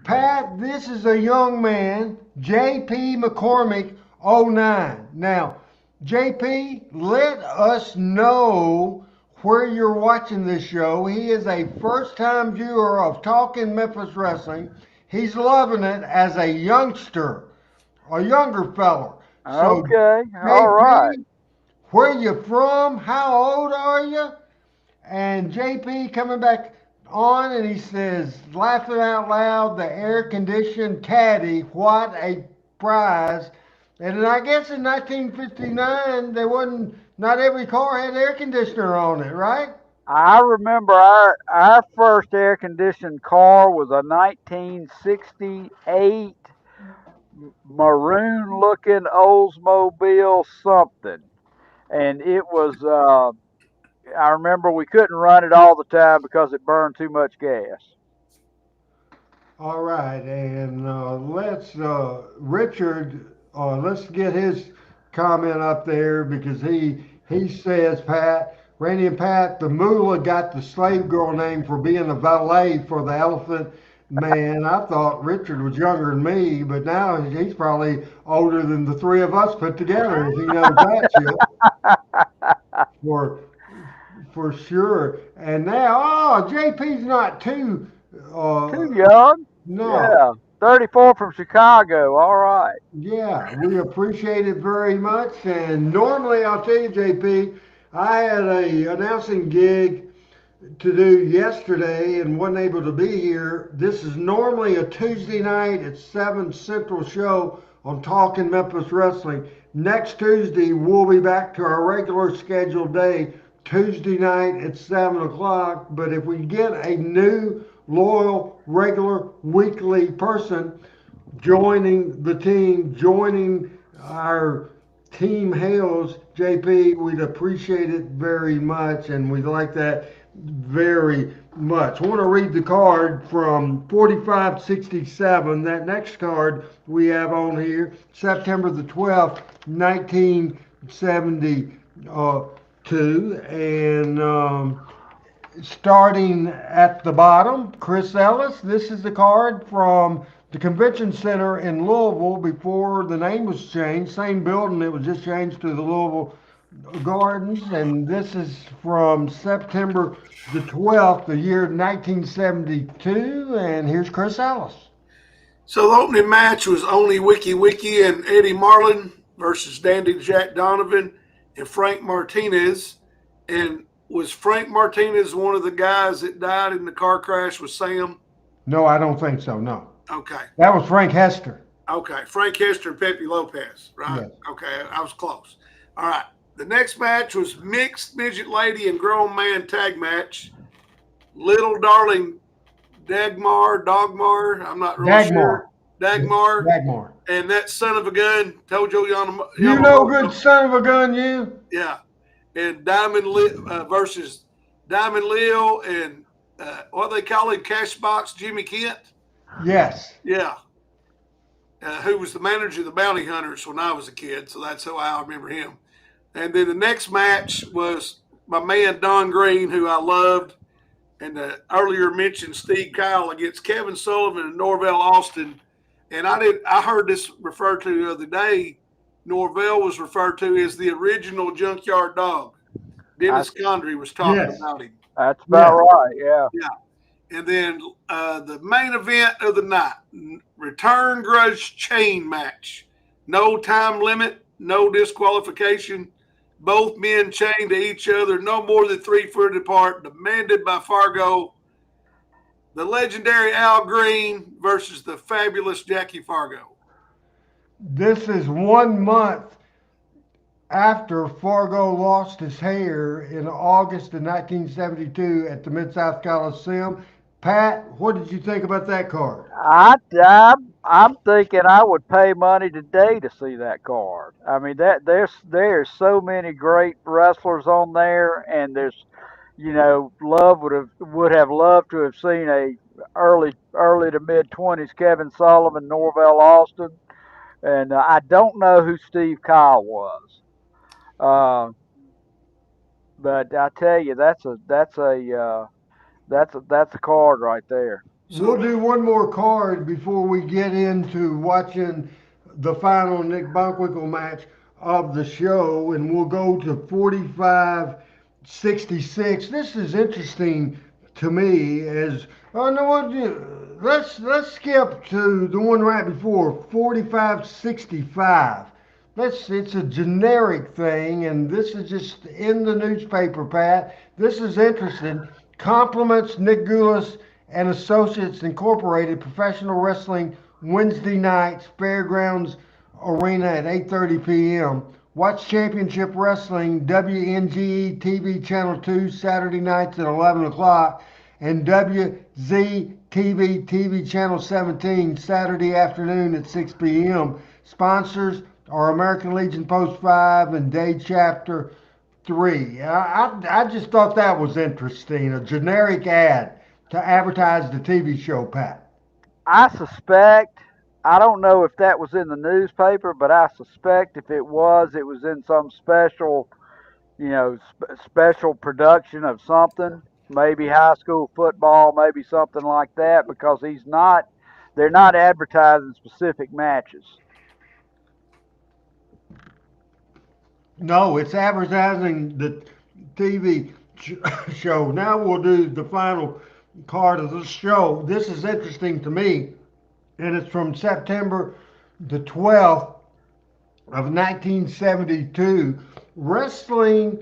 Pat, this is a young man, JP McCormick, '09. Now, JP, let us know where you're watching this show. He is a first time viewer of Talking Memphis Wrestling. He's loving it as a youngster, a younger fella. So, Okay, all right. JP, where you from? How old are you? And JP coming back on and he says, laughing out loud, the air conditioned caddy, what a prize. And I guess in 1959, there wasn't, not every car had air conditioner on it, right? I remember our first air conditioned car was a 1968 maroon looking Oldsmobile something. And it was, I remember we couldn't run it all the time because it burned too much gas. All right, and Richard, let's get his comment up there because he says, Pat, Randy and Pat, the Moolah got the slave girl name for being a valet for the Elephant Man. I thought Richard was younger than me, but now he's probably older than the three of us put together if he knows that shit. For for sure. And now, oh, JP's not too Too young? no. Yeah. 34 from Chicago. All right. Yeah, we appreciate it very much. And normally, I'll tell you, JP, I had a announcing gig to do yesterday and wasn't able to be here. This is normally a Tuesday night at 7 Central show on Talking Memphis Wrestling. Next Tuesday, we'll be back to our regular scheduled day, Tuesday night at 7 o'clock. But if we get a new, loyal, regular, weekly person joining the team, joining our Team Hales, JP, we'd appreciate it very much, and we'd like that very much. I want to read the card from 4567. That next card we have on here, September the 12th, 1972. And starting at the bottom, Chris Ellis. This is the card from the Convention Center in Louisville before the name was changed. Same building, it was just changed to the Louisville Gardens. And this is from September the 12th, the year 1972. And here's Chris Ellis. So the opening match was only Wiki Wiki and Eddie Marlin versus Dandy Jack Donovan and Frank Martinez. And was Frank Martinez one of the guys that died in the car crash with Sam? No, I don't think so, no. Okay. That was Frank Hester. Okay. Frank Hester and Pepe Lopez, right? Yes. Okay. I was close. All right. The next match was mixed midget lady and grown man tag match. Little darling Dagmar, I'm not really sure. Dagmar. And that son of a gun, Tojo Yamamoto. You know, good son of a gun, you. Yeah. And versus Diamond Leo and what they call him, Cashbox Jimmy Kent. Yes. Yeah. Who was the manager of the Bounty Hunters when I was a kid. So that's how I remember him. And then the next match was my man Don Green, who I loved, and the earlier mentioned Steve Kyle against Kevin Sullivan and Norvell Austin. And I heard this referred to the other day. Norvell was referred to as the original Junkyard Dog. Dennis Condrey was talking about him. That's about right, yeah. Yeah. And then the main event of the night, return grudge chain match. No time limit, no disqualification. Both men chained to each other, no more than 3 feet apart, demanded by Fargo. The legendary Al Green versus the fabulous Jackie Fargo. This is 1 month after Fargo lost his hair in August of 1972 at the Mid-South Coliseum. Pat, what did you think about that card? I'm thinking I would pay money today to see that card. I mean, there's so many great wrestlers on there, and there's, Love would have loved to have seen a early to mid 20s Kevin Sullivan, Norvell Austin, and I don't know who Steve Kyle was. Uh, but I tell you, that's a card right there. We'll So do one more card before we get into watching the final Nick Bockwinkel match of the show, and we'll go to 45-66. This is interesting to me as oh no, let's skip to the one right before 45-65. It's a generic thing, and this is just in the newspaper, Pat. This is interesting. Compliments Nick Goulas and Associates Incorporated Professional Wrestling Wednesday nights, Fairgrounds Arena at 8:30 p.m. Watch Championship Wrestling WNGE TV Channel 2 Saturday nights at 11 o'clock and WZTV TV Channel 17 Saturday afternoon at 6 p.m. Sponsors are American Legion Post 5 and Day Chapter 3. I just thought that was interesting. A generic ad to advertise the TV show, Pat. I suspect, I don't know if that was in the newspaper, but I suspect if it was in some special, special production of something, maybe high school football, maybe something like that, because they're not advertising specific matches. No, it's advertising the TV show. Now we'll do the final card of the show. This is interesting to me, and it's from September the 12th of 1972. Wrestling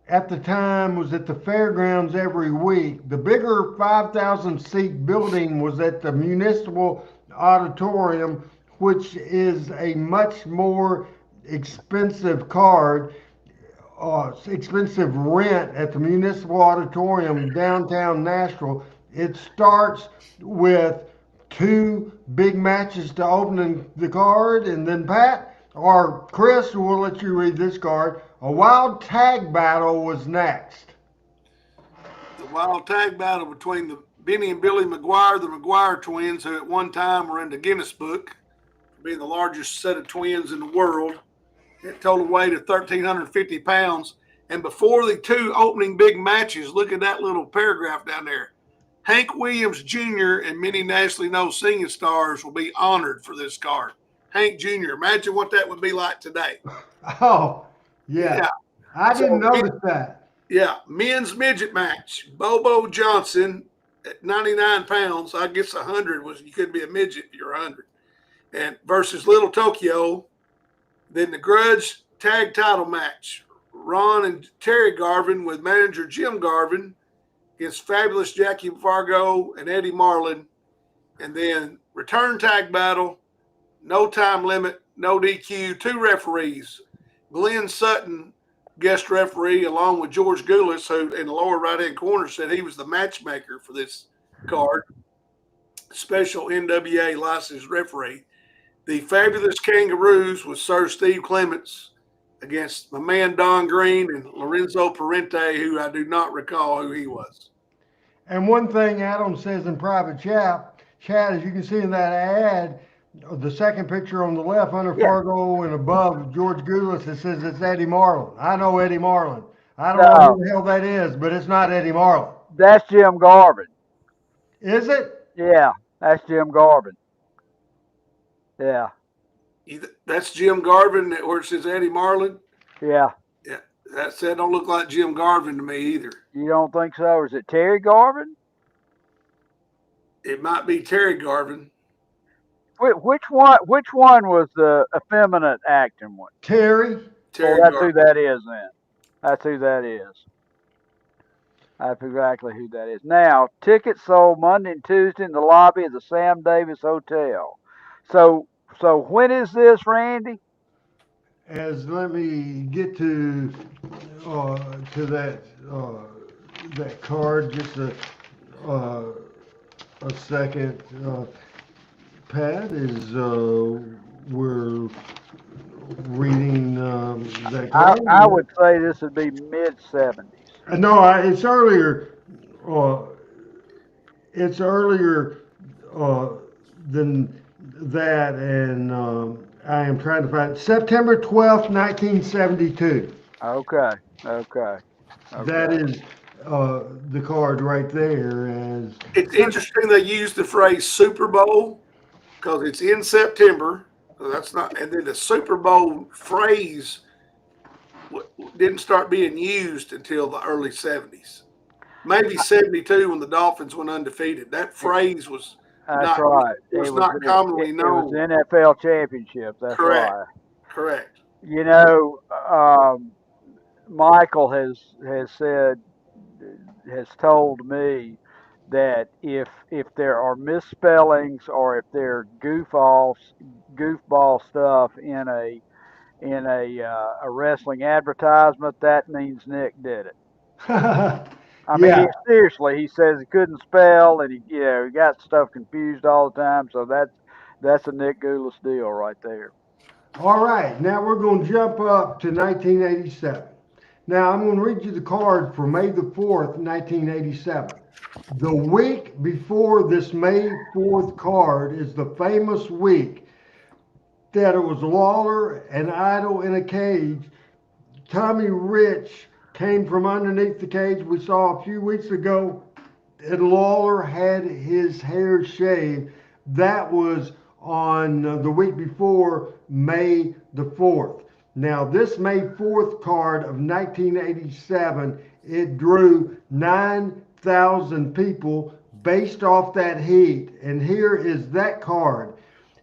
at the time was at the fairgrounds every week. The bigger 5,000 seat building was at the Municipal Auditorium, which is a much more expensive card, expensive rent at the Municipal Auditorium downtown Nashville. It starts with two big matches to open the card, and then Pat or Chris will let you read this card. A wild tag battle was next. the wild tag battle between the Benny and Billy McGuire, the McGuire twins, who at one time were in the Guinness Book, being the largest set of twins in the world. It total weight of 1,350 pounds. And before the two opening big matches, look at that little paragraph down there. Hank Williams Jr. and many nationally known singing stars will be honored for this card. Hank Jr. Imagine what that would be like today. Oh, yeah. Yeah. I didn't So, notice that. Yeah, men's midget match. Bobo Johnson at 99 pounds. I guess 100 was, you couldn't be a midget if you're 100. And versus Little Tokyo. Then the Grudge tag title match. Ron and Terry Garvin with manager Jim Garvin against Fabulous Jackie Fargo and Eddie Marlin. And then return tag battle, no time limit, no DQ, two referees. Glenn Sutton, guest referee, along with George Goulas, who in the lower right-hand corner said he was the matchmaker for this card. Special NWA licensed referee. The Fabulous Kangaroos with Sir Steve Clements against my man Don Green and Lorenzo Parente, who I do not recall who he was. And one thing Adam says in private chat, as you can see in that ad, the second picture on the left under Fargo and above George Goulas, it says it's Eddie Marlin. I know Eddie Marlin. I don't know who the hell that is, but it's not Eddie Marlin. That's Jim Garvin. Is it? Yeah, that's Jim Garvin. Yeah. That's Jim Garvin, where it says Eddie Marlin? Yeah. Yeah, that don't look like Jim Garvin to me either. You don't think so? Or is it Terry Garvin? It might be Terry Garvin. Which one was the effeminate acting one? Terry. Terry that's Garvin. who that is then. That's who that is. That's exactly who that is. Now, tickets sold Monday and Tuesday in the lobby of the Sam Davis Hotel. So when is this, Randy? as let me get to that that card just a second. Pat is we're reading that card. I would say this would be mid-70s. No, it's earlier. Uh, it's earlier than that, and I am trying to find September 12th, 1972. Okay. Okay. That is the card right there. As It's interesting they use the phrase Super Bowl because it's in September. So that's not, and then the Super Bowl phrase didn't start being used until the early 70s. Maybe 72 when the Dolphins went undefeated. That phrase was That's right. not commonly known. It was the NFL championship. That's Correct. right. Correct. You know, Michael has told me that if there are misspellings or if there are goofball stuff in a wrestling advertisement, that means Nick did it. I mean, seriously, he says he couldn't spell, and he got stuff confused all the time. So that's a Nick Goulas deal right there. All right, now we're going to jump up to 1987. Now I'm going to read you the card for May the 4th, 1987. The week before this May 4th card is the famous week that it was Lawler and Idol in a cage. Tommy Rich came from underneath the cage we saw a few weeks ago, and Lawler had his hair shaved. That was on the week before May the 4th. Now, this May 4th card of 1987, it drew 9,000 people based off that heat. And here is that card.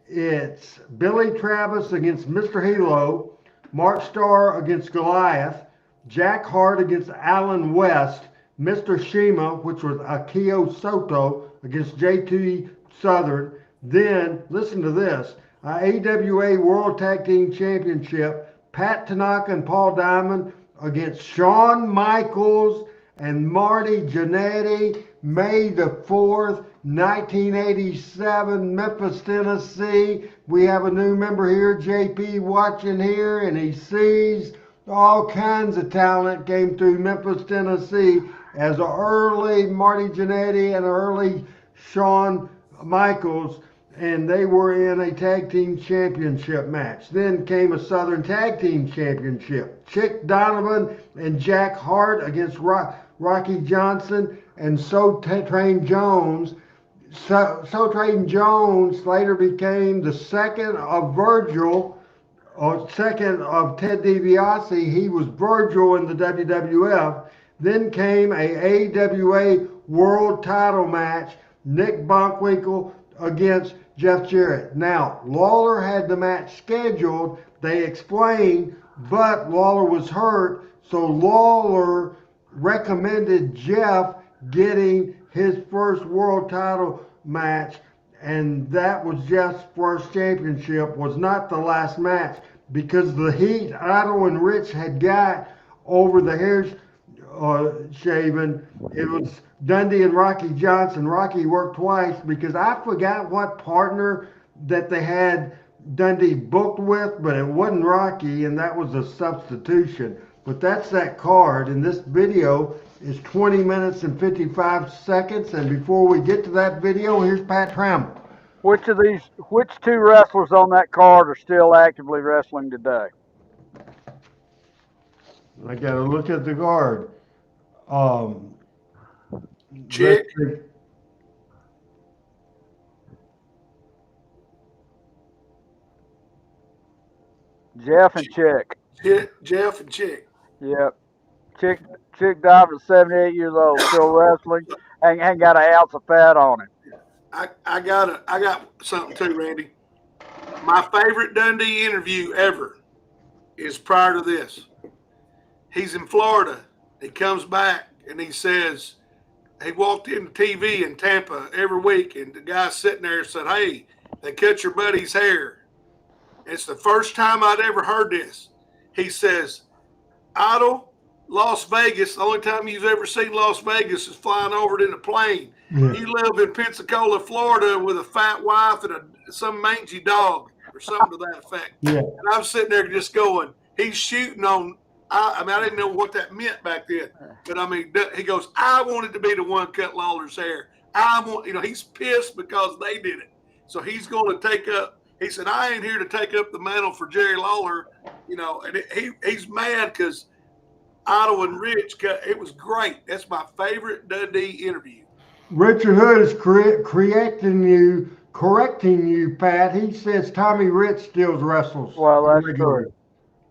It's Billy Travis against Mr. Hilo, Mark Starr against Goliath, Jack Hart against Alan West, Mr. Shima, which was Akio Soto against JT Southern. Then, listen to this, AWA World Tag Team Championship, Pat Tanaka and Paul Diamond against Shawn Michaels and Marty Jannetty, May the 4th, 1987, Memphis, Tennessee. We have a new member here, JP, watching here, and he sees all kinds of talent came through Memphis, Tennessee as an early Marty Jannetty and an early Shawn Michaels, and they were in a tag team championship match. Then came a Southern Tag Team Championship. Chick Donovan and Jack Hart against Rocky Johnson and So Train Jones. So Train Jones later became the second of Virgil, or second of Ted DiBiase. He was Virgil in the WWF. Then came a AWA World Title match, Nick Bockwinkel against Jeff Jarrett. Now, Lawler had the match scheduled, they explained, but Lawler was hurt, so Lawler recommended Jeff getting his first world title match, and that was Jeff's first championship, was not the last match, because the heat Idol and Rich had got over the hair shaving. It was Dundee and Rocky Johnson. Rocky worked twice because I forgot what partner that they had Dundee booked with, but it wasn't Rocky, and that was a substitution. But that's that card, and this video is 20 minutes and 55 seconds. And before we get to that video, here's Pat Trammell. Which two wrestlers on that card are still actively wrestling today? I got to look at the card. Chick. Jeff and Chick. Jeff and Chick. Yep. Chick died at 78 years old, still wrestling. Ain't got an ounce of fat on him. I got something too, Randy. My favorite Dundee interview ever is prior to this. He's in Florida. He comes back and he says, he walked into TV in Tampa every week, and the guy sitting there said, "Hey, they cut your buddy's hair." It's the first time I'd ever heard this. He says, Idle, Las Vegas, the only time you've ever seen Las Vegas is flying over it in a plane. Yeah. You live in Pensacola, Florida with a fat wife and some mangy dog or something to that effect. Yeah. And I'm sitting there just going, he's shooting on. I didn't know what that meant back then. But, I mean, he goes, I wanted to be the one cut Lawler's hair. He's pissed because they did it. So he's going to take up. He said, I ain't here to take up the mantle for Jerry Lawler. And he's mad because Otto and Rich it was great. That's my favorite Dundee interview. Richard Hood is correcting you, Pat. He says Tommy Rich still wrestles. Well, that's true.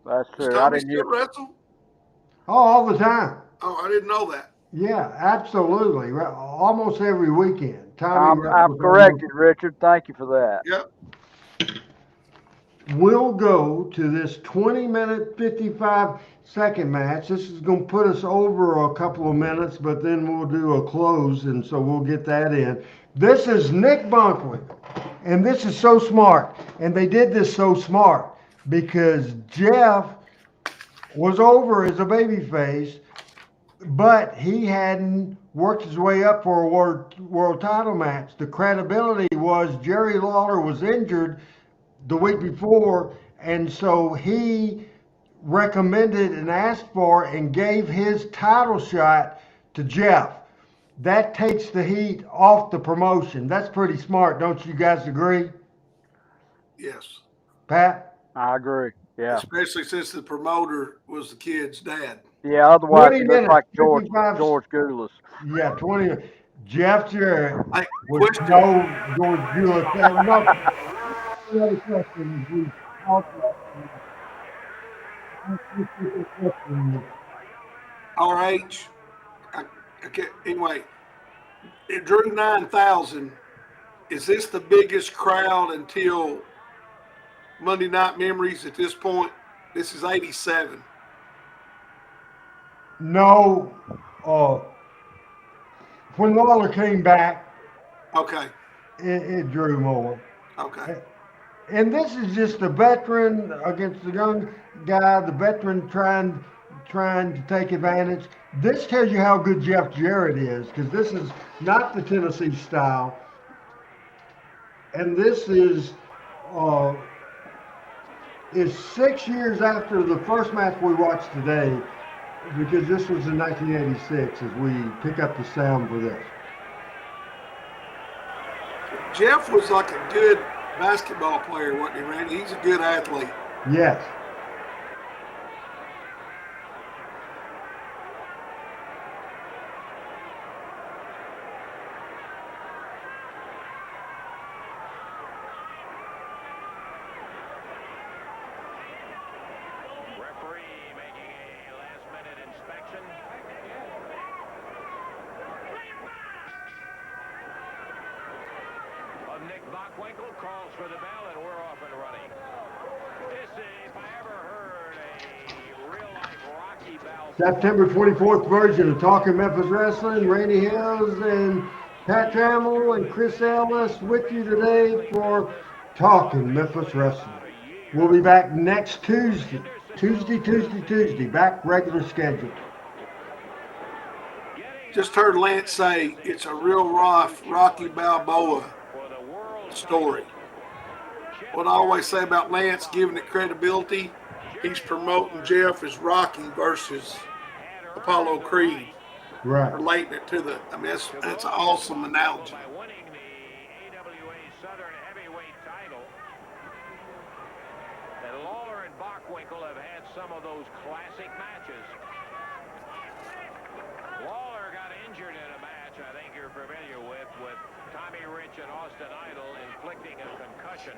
That's true. Does Tommy still wrestle? Oh, all the time. Oh, I didn't know that. Yeah, absolutely. Almost every weekend. Tommy I'm corrected, Richard. Thank you for that. Yep. We'll go to this 20-minute, 55-second match. This is going to put us over a couple of minutes, but then we'll do a close, and so we'll get that in. This is Nick Bockwinkel, and this is so smart. And they did this so smart because Jeff was over as a babyface, but he hadn't worked his way up for a world title match. The credibility was Jerry Lawler was injured the week before, and so he recommended and asked for and gave his title shot to Jeff. That takes the heat off the promotion. That's pretty smart, don't you guys agree? Yes. Pat? I agree. Yeah. Especially since the promoter was the kid's dad. Yeah, otherwise he looks like George 55. Goulas. Yeah, 20. Jeff Jarrett Hey, was question. no George Goulas. Another question. RH. Okay. Anyway, it drew 9,000. Is this the biggest crowd until Monday Night Memories at this point? This is 87. No. When Lawler came back, Okay. it drew more. Okay. And this is just a veteran against the young guy, the veteran trying to take advantage. This tells you how good Jeff Jarrett is, because this is not the Tennessee style. And this is 6 years after the first match we watched today, because this was in 1986 as we pick up the sound for this. Jeff was like a good basketball player, wasn't he, Randy? He's a good athlete. Yes. Referee making a last-minute inspection. Nick Bockwinkel calls for the bell, and we're off and running. This is, if I ever heard a real-life Rocky Balboa. September 24th version of Talking Memphis Wrestling. Randy Hills and Pat Trammell and Chris Ellis with you today for Talking Memphis Wrestling. We'll be back next Tuesday. Tuesday. Back regular schedule. Just heard Lance say it's a real rough Rocky Balboa story. What I always say about Lance giving it credibility, he's promoting Jeff as Rocky versus Apollo Creed. Right. Relating it to that's an awesome analogy. By winning the AWA Southern Heavyweight title, that Lawler and Bockwinkel have had some of those classic matches. Lawler got injured in a match I think you're familiar with Tommy Rich and Austin Idol inflicting a concussion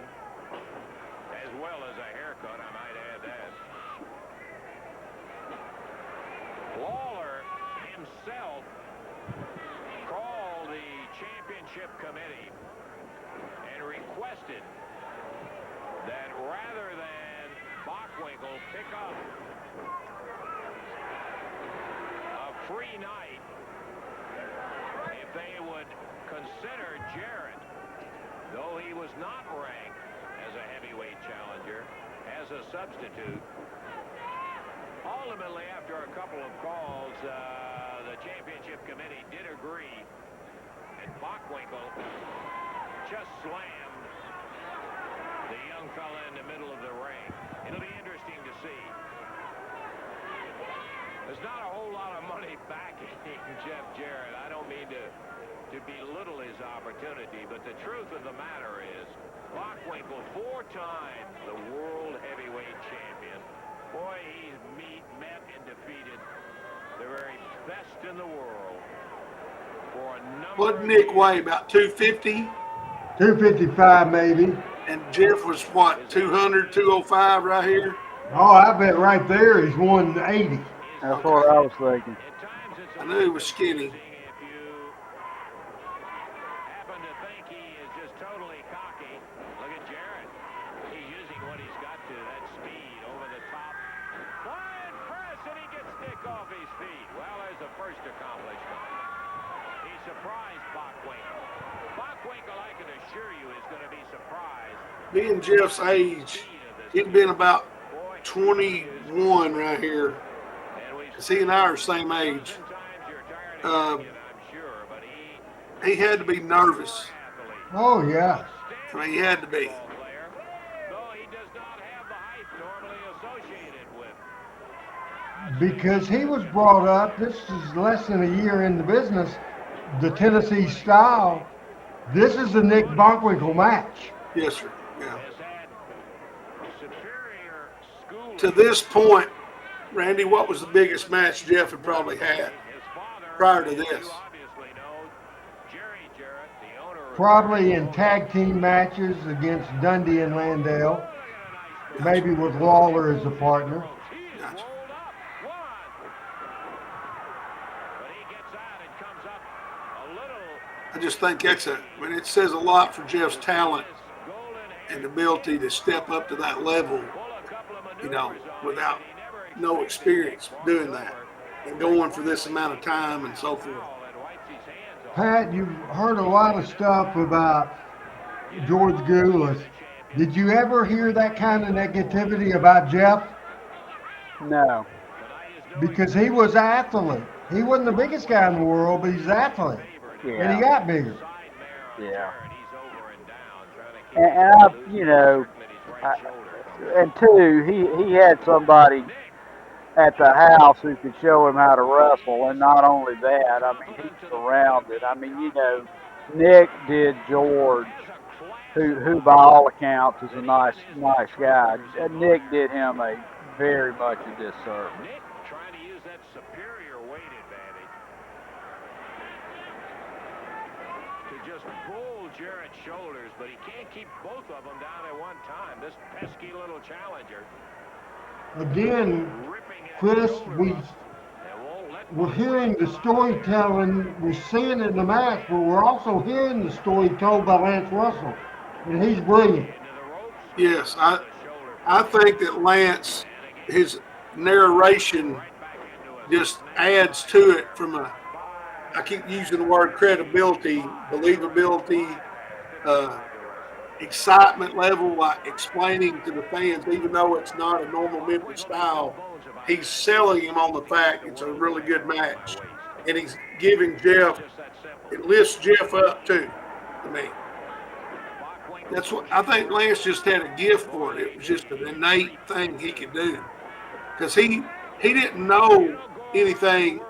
as well as a haircut, I might add that. Lawler himself called the championship committee and requested that rather than Bockwinkel pick up a free night, if they would consider Jarrett, though he was not ranked as a heavyweight challenger, as a substitute. ultimately, after a couple of calls, the championship committee did agree, and Bockwinkel just slammed the young fella in the middle of the ring. It'll be interesting to see. There's not a whole lot of money backing Jeff Jarrett. I don't mean to belittle his opportunity, but the truth of the matter is, Bockwinkel, 4 times the world heavyweight champion. Boy, he's met and defeated the very best in the world for a number What Nick weigh? About 250? 255 maybe. And Jeff was what, 200, 205 right here? Oh, I bet right there he's 180. That's what I was thinking. I knew he was skinny. If you happen to think he is just totally cocky, look at Jarrett. He's using what he's got to, that speed over the top. Flying press, and he gets Nick off his feet. Well, there's the first accomplishment. He surprised Bockwinkel. Bockwinkel, I can assure you, is going to be surprised. Being Jeff's age, he'd been about 21 right here. He and I are the same age. He had to be nervous. Oh, yeah. I mean, he had to be. Because he was brought up, this is less than a year in the business, the Tennessee style. This is the Nick Bockwinkel match. Yes, sir. Yeah. To this point, Randy, what was the biggest match Jeff had probably had prior to this? Probably in tag team matches against Dundee and Landale, maybe with Lawler as a partner. Gotcha. I just think it says a lot for Jeff's talent and ability to step up to that level, without no experience doing that and going for this amount of time and so forth. Pat, you've heard a lot of stuff about George Goulas. Did you ever hear that kind of negativity about Jeff? No. Because he was an athlete. He wasn't the biggest guy in the world, but he's an athlete. Yeah. And he got bigger. Yeah. And and two, he had somebody at the house who could show him how to wrestle, and not only that, I mean, he's surrounded. I mean, Nick did George, who by all accounts is a nice guy. And Nick did him a very much a disservice. Nick trying to use that superior weight advantage to just pull Jarrett's shoulders, but he can't keep both of them down at one time. This pesky little challenger. Again, Chris, we're hearing the storytelling, we're seeing it in the match, but we're also hearing the story told by Lance Russell, and he's brilliant. Yes, I think that Lance, his narration just adds to it from I keep using the word credibility, believability, excitement level, like explaining to the fans, even though it's not a normal Memphis style, he's selling him on the fact it's a really good match. And he's giving Jeff, it lifts Jeff up too, to me. That's what I think. Lance just had a gift for it. It was just an innate thing he could do. Because he didn't know anything.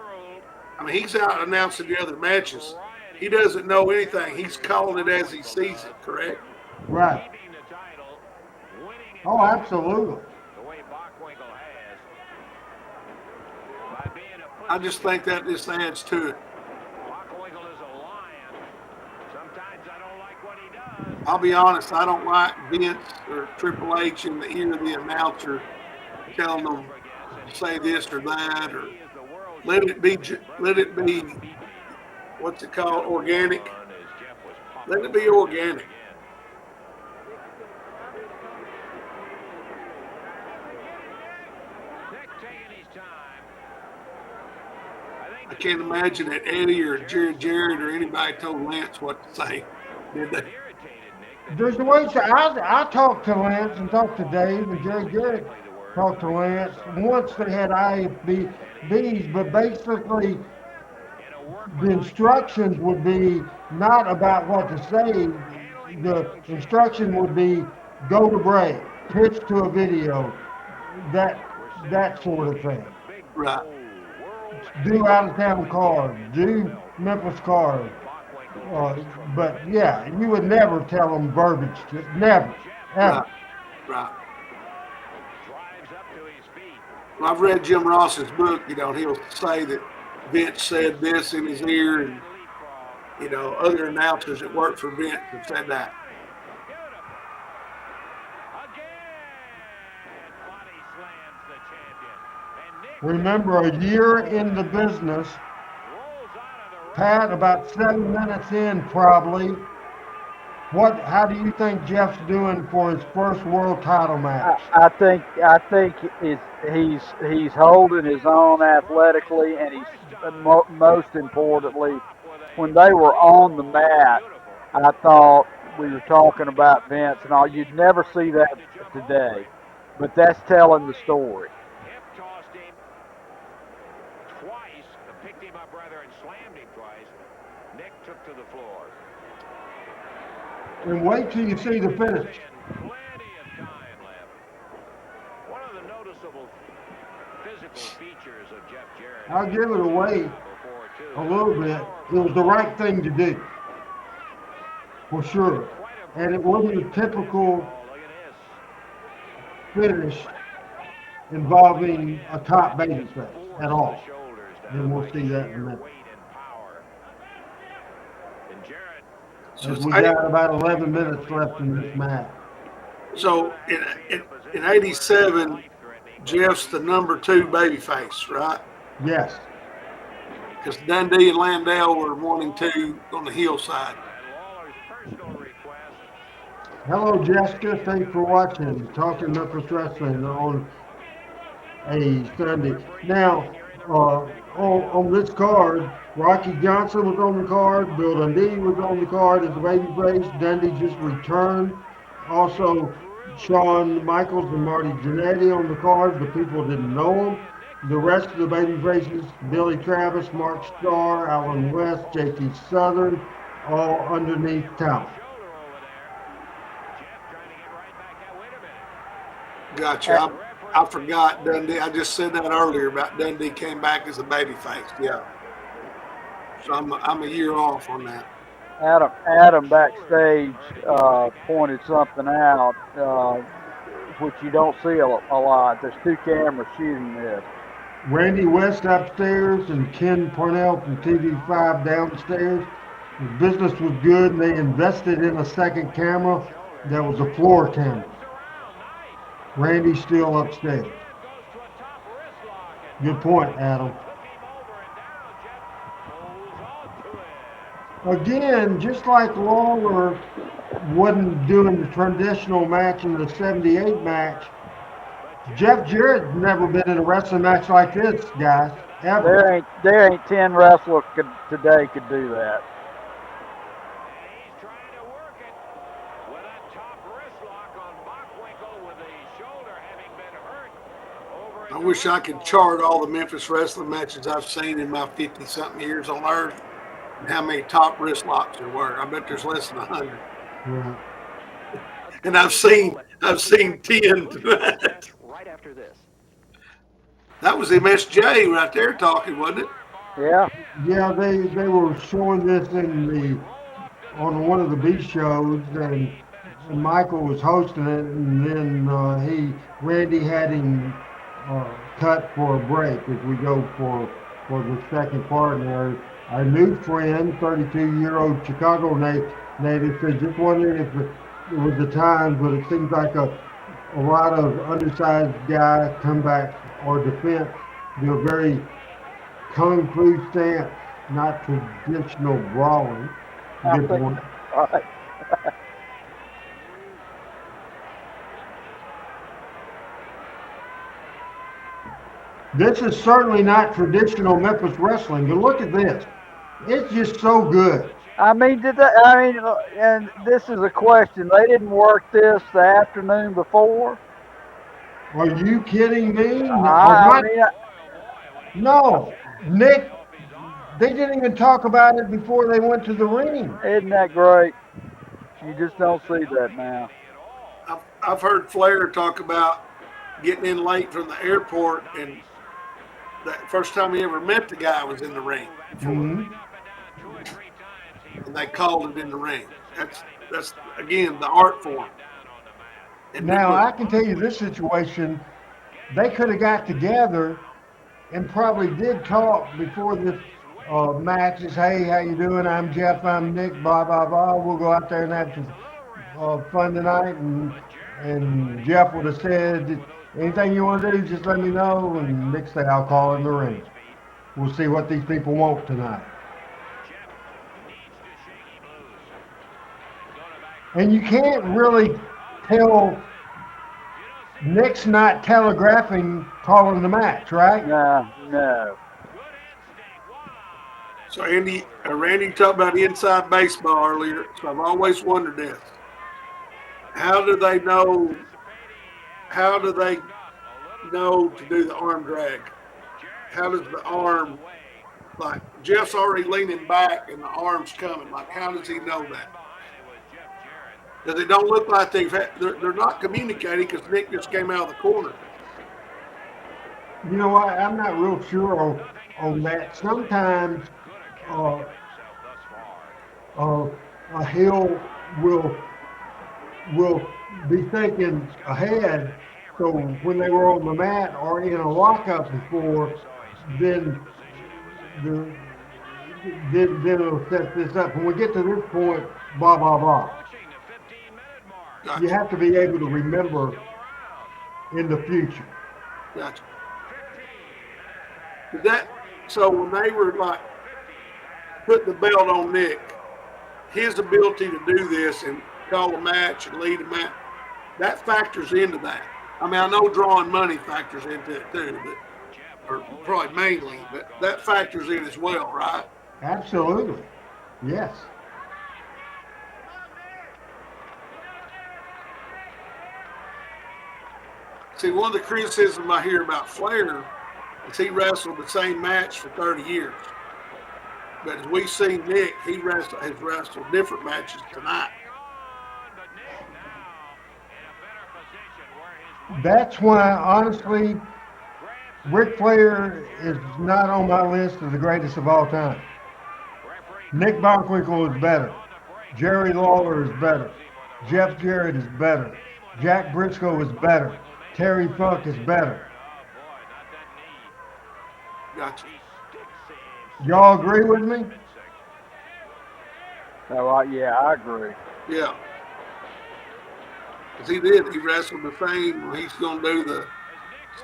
I mean, he's out announcing the other matches. He doesn't know anything. He's calling it as he sees it, correct? Right. Oh, absolutely. I just think that just adds to it. I'll be honest, I don't like Vince or Triple H in the ear of the announcer telling them to say this or that, or let it be, what's it called, organic? Let it be organic. I can't imagine that Eddie or Jared or anybody told Lance what to say, did they? There's a way I talked to Lance and talked to Dave and Jerry Garrett. talk to Lance. Once they had IFBs, but basically the instructions would be not about what to say. The instruction would be go to break, pitch to a video, that that sort of thing. Right. Do out of town cards, do Memphis cards. But yeah, you would never tell them verbiage. Never, ever. Right. Right. Well, I've read Jim Ross's book, and he'll say that Vince said this in his ear, and other announcers that worked for Vince have said that. Remember, a year in the business, Pat, about 7 minutes in probably. How do you think Jeff's doing for his first world title match? I think he's holding his own athletically, and he's most importantly, when they were on the mat, I thought we were talking about Vince and all. You'd never see that today, but that's telling the story. And wait till you see the finish. I'll give it away a little bit. It was the right thing to do, for sure. And it wasn't a typical finish involving a top babyface at all. And we'll see that in a minute. As we got about 11 minutes left in this match. So in 87, Jeff's the number 2 babyface, right? Yes. Because Dundee and Landale were 1 and 2 on the heel side. Hello, Jessica. Thanks for watching. Talking Memphis Wrestling on a Sunday. Now, on this card, Rocky Johnson was on the card. Bill Dundee was on the card as a babyface. Dundee just returned. Also, Shawn Michaels and Marty Jannetty on the card, but people didn't know them. The rest of the babyfaces, Billy Travis, Mark Starr, Alan West, J.T. Southern, all underneath talent. Gotcha. I forgot Dundee. I just said that earlier about Dundee came back as a babyface. Yeah. So I'm a year off on that. Adam backstage pointed something out, which you don't see a lot. There's 2 cameras shooting this. Randy West upstairs and Ken Parnell from TV5 downstairs. The business was good, and they invested in a second camera that was a floor camera. Randy's still upstairs. Good point, Adam. Again, just like Lawler wasn't doing the traditional match in the 78 match, Jeff Jarrett's never been in a wrestling match like this, guys, ever. There ain't 10 wrestlers today could do that. I wish I could chart all the Memphis wrestling matches I've seen in my 50-something years on Earth and how many top wrist locks there were. I bet there's less than 100. Yeah. And I've seen 10 tonight. Right after this. That was MSJ right there talking, wasn't it? Yeah. Yeah, they were showing this on one of the B shows, and Michael was hosting it, and then Randy had him cut for a break as we go for the second part. And our new friend, 32-year-old Chicago native, said just wondering if it was the time, but it seems like a lot of undersized guys come back or defense do a very kung fu stance, not traditional brawling. Good point. Right. This is certainly not traditional Memphis wrestling, but look at this. It's just so good. I mean, and this is a question. They didn't work this the afternoon before. Are you kidding me? I mean, No, Nick. They didn't even talk about it before they went to the ring. isn't that great? You just don't see that now. I've heard Flair talk about getting in late from the airport, and that first time he ever met the guy was in the ring before, Mhm. and they called it in the ring. That's again the art form. And Now look, I can tell you this situation. They could have got together and probably did talk before this matches. Hey, how you doing? I'm Jeff. I'm Nick. Blah blah blah. We'll go out there and have some fun tonight. And Jeff would have said, anything you want to do, just let me know. And Nick said, I'll call in the ring. We'll see what these people want tonight. And you can't really tell. Nick's not telegraphing calling the match, right? No. so Randy talked about inside baseball earlier. So I've always wondered this: how do they know? How do they know to do the arm drag? How does the arm, like Jeff's already leaning back and the arm's coming? Like, how does he know that? Because they don't look like they're not communicating because Nick just came out of the corner. You know what? I'm not real sure on that. Sometimes uh, a heel will be thinking ahead. So when they were on the mat or in a lockup before, then the then it'll set this up. When we get to this point, blah blah blah. Gotcha. You have to be able to remember in the future. Gotcha. So when they were like putting the belt on Nick, his ability to do this and call a match and lead a match, that factors into that. I mean, I know drawing money factors into it too, or probably mainly, but that factors in as well, right? Absolutely. Yes. See, one of the criticisms I hear about Flair is he wrestled the same match for 30 years. But as we've seen Nick, he has wrestled different matches tonight. That's why, honestly, Ric Flair is not on my list of the greatest of all time. Nick Bockwinkel is better. Jerry Lawler is better. Jeff Jarrett is better. Jack Briscoe is better. Terry Funk is better. Gotcha. Y'all agree with me? So, yeah, I agree. Yeah. Because he did. He wrestled the same. He's going to do the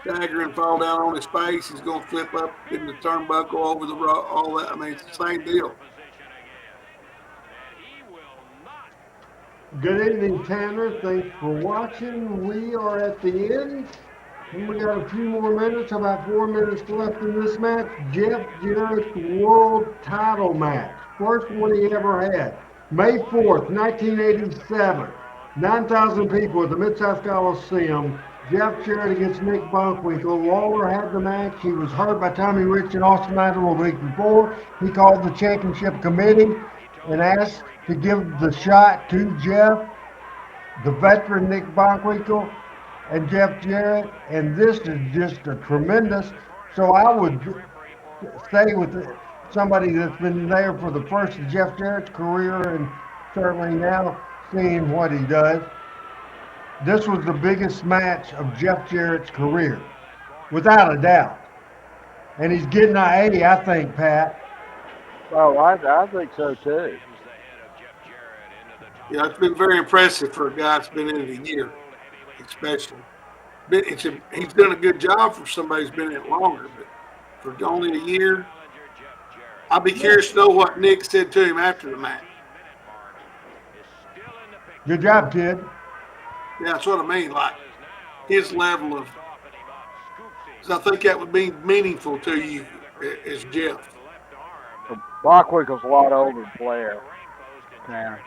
stagger and fall down on his face. He's going to flip up in the turnbuckle over the rope, all that. I mean, it's the same deal. Good evening, Tanner. Thanks for watching. We are at the end. And we got a few more minutes, about 4 minutes left in this match. Jeff Jarrett's world title match. First one he ever had. May 4th, 1987. 9,000 people at the Mid-South Coliseum. Jeff Jarrett against Nick Bockwinkel. Lawler had the match. He was hurt by Tommy Rich and Austin Idol a week before. He called the championship committee and asked to give the shot to Jeff, the veteran Nick Bockwinkel, and Jeff Jarrett. And this is just a tremendous. So I would stay with somebody that's been there for the first of Jeff Jarrett's career and certainly now seeing what he does. This was the biggest match of Jeff Jarrett's career, without a doubt. And he's getting an A, I think, Pat. Oh, I think so too. Yeah, it's been very impressive for a guy that's been in it a year, especially. He's done a good job for somebody who's been in it longer, but for only a year, I'd be curious to know what Nick said to him after the match. Good job, kid. Yeah, that's what I mean. Like his level of, because I think that would be meaningful to you as Jeff. Bockwinkel's a lot older than Flair. Yeah.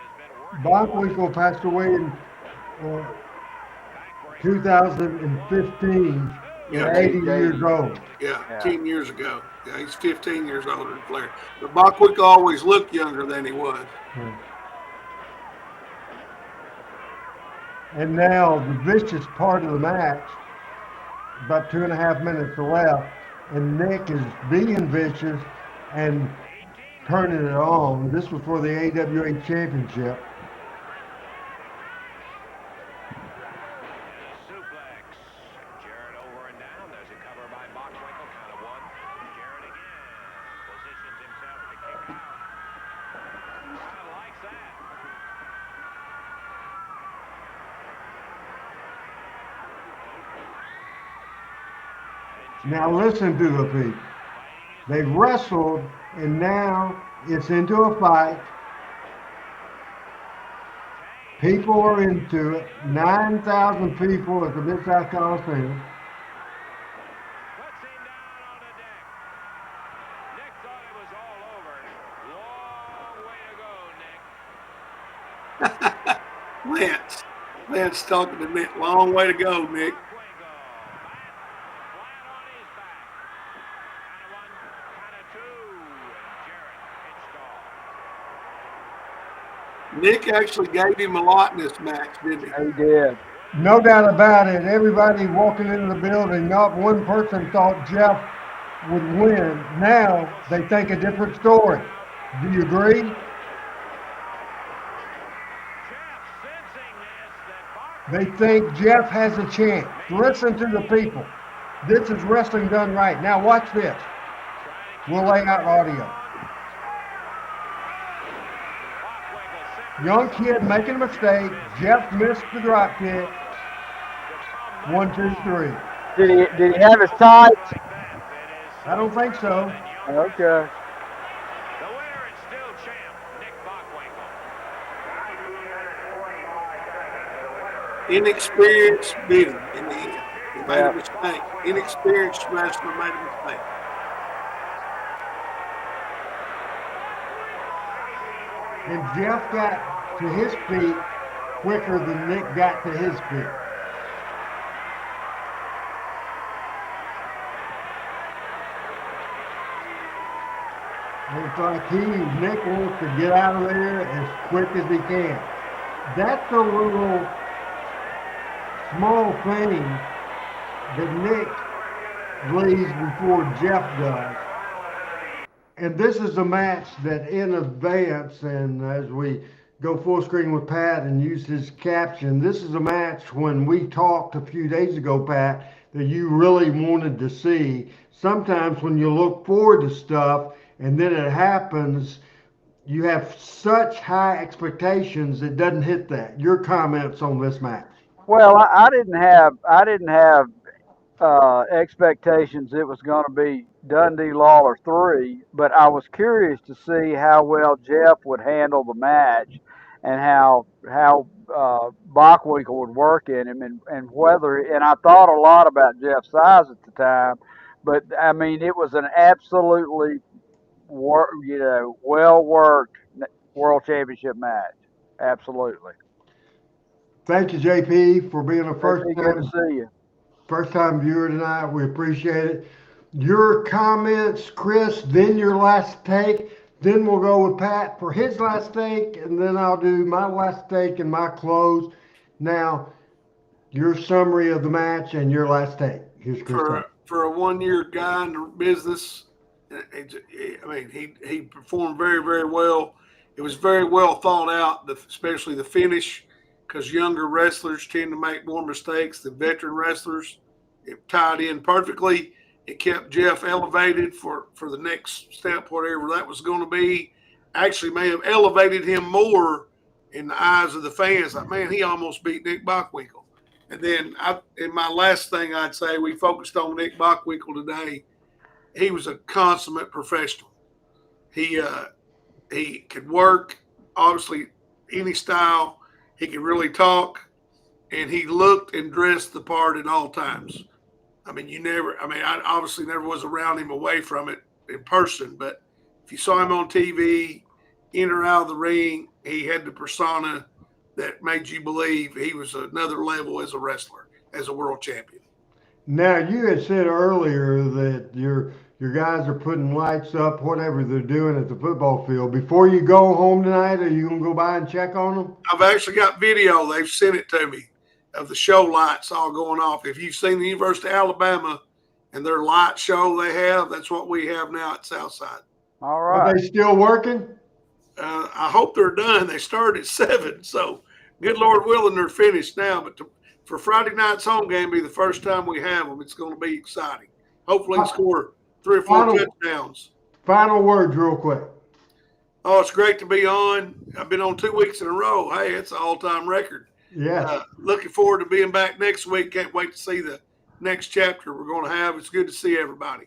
Bockwinkel passed away in 2015, Yeah, at 80 years old. Yeah, Yeah. 10 years ago. Yeah, he's 15 years older than Flair. But Bockwinkel always looked younger than he was. And now the vicious part of the match, about 2.5 minutes left, and Nick is being vicious and turning it on. This was for the AWA Championship. Suplex. Jarrett over and down. There's a cover by Bockwinkel. Count of one. Jarrett again. Positions himself to kick out. Kind of likes that. Now listen to the people. They wrestled, and now it's into a fight. People are into it. 9,000 people at the Mid-South Coliseum. Puts him down on the deck. Nick thought it was all over. Long way to go, Nick. Lance talking to Nick. Long way to go, Nick. Bockwinkel. Flat on his back. Count of one, count of two. And Jarrett pitched off. Nick actually gave him a lot in this match, didn't he? He did. No doubt about it. Everybody walking into the building, not one person thought Jeff would win. Now they think a different story. Do you agree? Jeff sensing this, that They think Jeff has a chance. Listen to the people. This is wrestling done right. Now watch this. We'll lay out audio. Young kid making a mistake. Jeff missed the drop kick. 1, 2, 3. Did he have his tights? I don't think so. Okay. the winner and still champ, Nick Bockwinkel. Inexperienced did him in the end. He made a mistake. Inexperienced wrestler made a mistake. And Jeff got to his feet quicker than Nick got to his feet. And it's like Nick wants to get out of there as quick as he can. That's a little small thing that Nick leaves before Jeff does. And this is a match that in advance, and as we go full screen with Pat and use his caption, this is a match when we talked a few days ago, Pat, that you really wanted to see. Sometimes when you look forward to stuff and then it happens, you have such high expectations it doesn't hit that. Your comments on this match? Well, I didn't have expectations it was going to be Dundee Lawler 3, but I was curious to see how well Jeff would handle the match and how Bockwinkel would work in him and whether, and I thought a lot about Jeff's size at the time, but I mean it was an absolutely well worked World Championship match. Absolutely. Thank you, JP, for being a Good to see you. first time viewer tonight. We appreciate it. Your comments, Chris, then your last take. Then we'll go with Pat for his last take, and then I'll do my last take and my close. Now, your summary of the match and your last take. Here's Chris. For a one-year guy in the business, I mean, he performed very, very well. It was very well thought out, especially the finish, because younger wrestlers tend to make more mistakes than veteran wrestlers. It tied in perfectly. It kept Jeff elevated for the next step, whatever that was going to be. Actually may have elevated him more in the eyes of the fans. Like, man, he almost beat Nick Bockwinkel. And then in my last thing I'd say, we focused on Nick Bockwinkel today. He was a consummate professional. He could work, obviously, any style. He could really talk, and he looked and dressed the part at all times. I mean, I obviously never was around him away from it in person, but if you saw him on TV, in or out of the ring, he had the persona that made you believe he was another level as a wrestler. as a world champion. Now, you had said earlier that your guys are putting lights up, whatever they're doing at the football field. Before you go home tonight, are you going to go by and check on them? I've actually got video. They've sent it to me of the show lights all going off. If you've seen the University of Alabama and their light show they have, that's what we have now at Southside. All right. Are they still working? I hope they're done. They started at 7, so good Lord willing, they're finished now. But for Friday night's home game, be the first time we have them. It's going to be exciting. Hopefully, score 3 or 4 touchdowns. Final words, real quick. Oh, it's great to be on. I've been on 2 weeks in a row. Hey, it's an all-time record. Yes. Looking forward to being back next week. Can't wait to see the next chapter we're going to have. It's good to see everybody.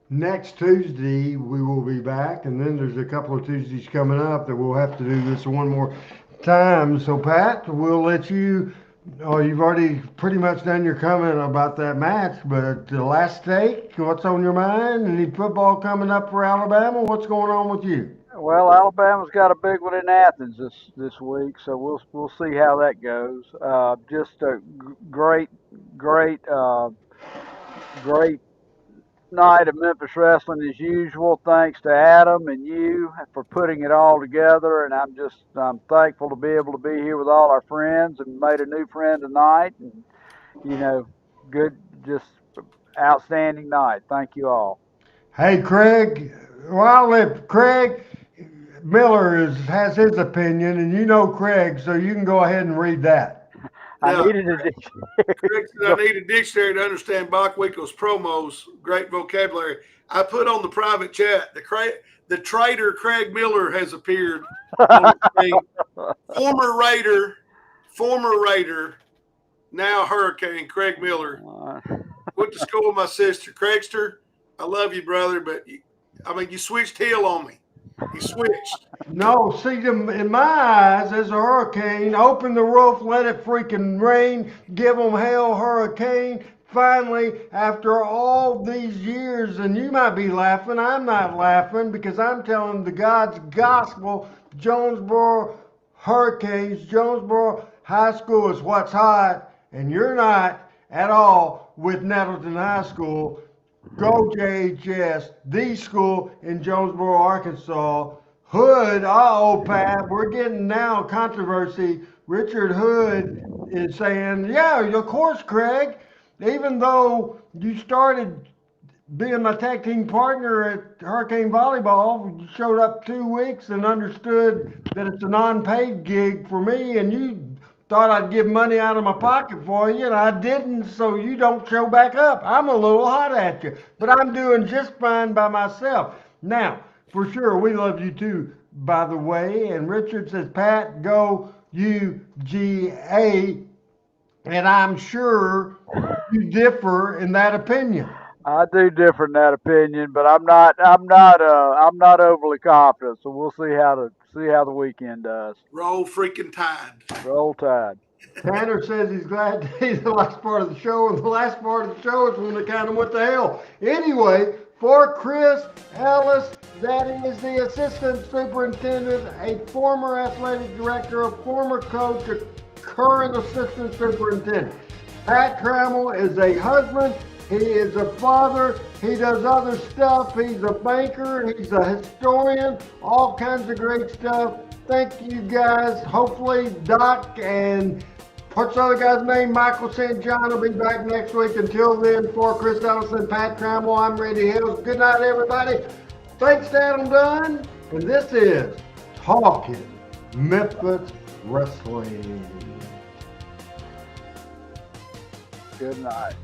Next Tuesday, we will be back, and then there's a couple of Tuesdays coming up that we'll have to do this one more time. So, Pat, we'll let you you've already pretty much done your comment about that match, but the last take, what's on your mind? Any football coming up for Alabama? What's going on with you? Well, Alabama's got a big one in Athens this week, so we'll see how that goes. Just a great night of Memphis wrestling as usual. Thanks to Adam and you for putting it all together, and I'm thankful to be able to be here with all our friends and made a new friend tonight. And good, just outstanding night. Thank you all. Hey, Craig. Well, Craig Miller has his opinion, and you know Craig, so you can go ahead and read that. I needed a dictionary. Craig said I need a dictionary to understand Bockwinkel's promos. Great vocabulary. I put on the private chat, the traitor Craig Miller has appeared on the screen. Former Raider, now Hurricane Craig Miller. Went to school with my sister. Craigster, I love you, brother, but you switched heel on me. He switched. No, see, in my eyes, as a hurricane, open the roof, let it freaking rain, give them hell, hurricane. Finally, after all these years, and you might be laughing, I'm not laughing because I'm telling the God's gospel, Jonesboro Hurricanes, Jonesboro High School is what's hot, and you're not at all with Nettleton High School. Go JHS, the school in Jonesboro, Arkansas. Hood, Pat, we're getting now controversy. Richard Hood is saying, yeah, of course, Craig, even though you started being my tag team partner at Hurricane Volleyball, you showed up 2 weeks and understood that it's a non-paid gig for me, and you thought I'd give money out of my pocket for you, and I didn't, so you don't show back up. I'm a little hot at you, but I'm doing just fine by myself. Now, for sure, we love you too, by the way. And Richard says, Pat, go UGA, and I'm sure you differ in that opinion. I do differ in that opinion, but I'm not overly confident. So we'll see how the weekend does. Roll freaking Tide. Roll Tide. Tanner says he's glad to see the last part of the show, and the last part of the show is when they kind of went to hell. Anyway, for Chris Ellis, that is the assistant superintendent, a former athletic director, a former coach, a current assistant superintendent. Pat Trammell is a husband. He is a father. He does other stuff. He's a banker. He's a historian. All kinds of great stuff. Thank you, guys. Hopefully, Doc and what's the other guy's name? Michael St. John will be back next week. Until then, for Chris Ellison, Pat Trammell, I'm Randy Hills. Good night, everybody. Thanks to Adam Dunn. And this is Talking Memphis Wrestling. Good night.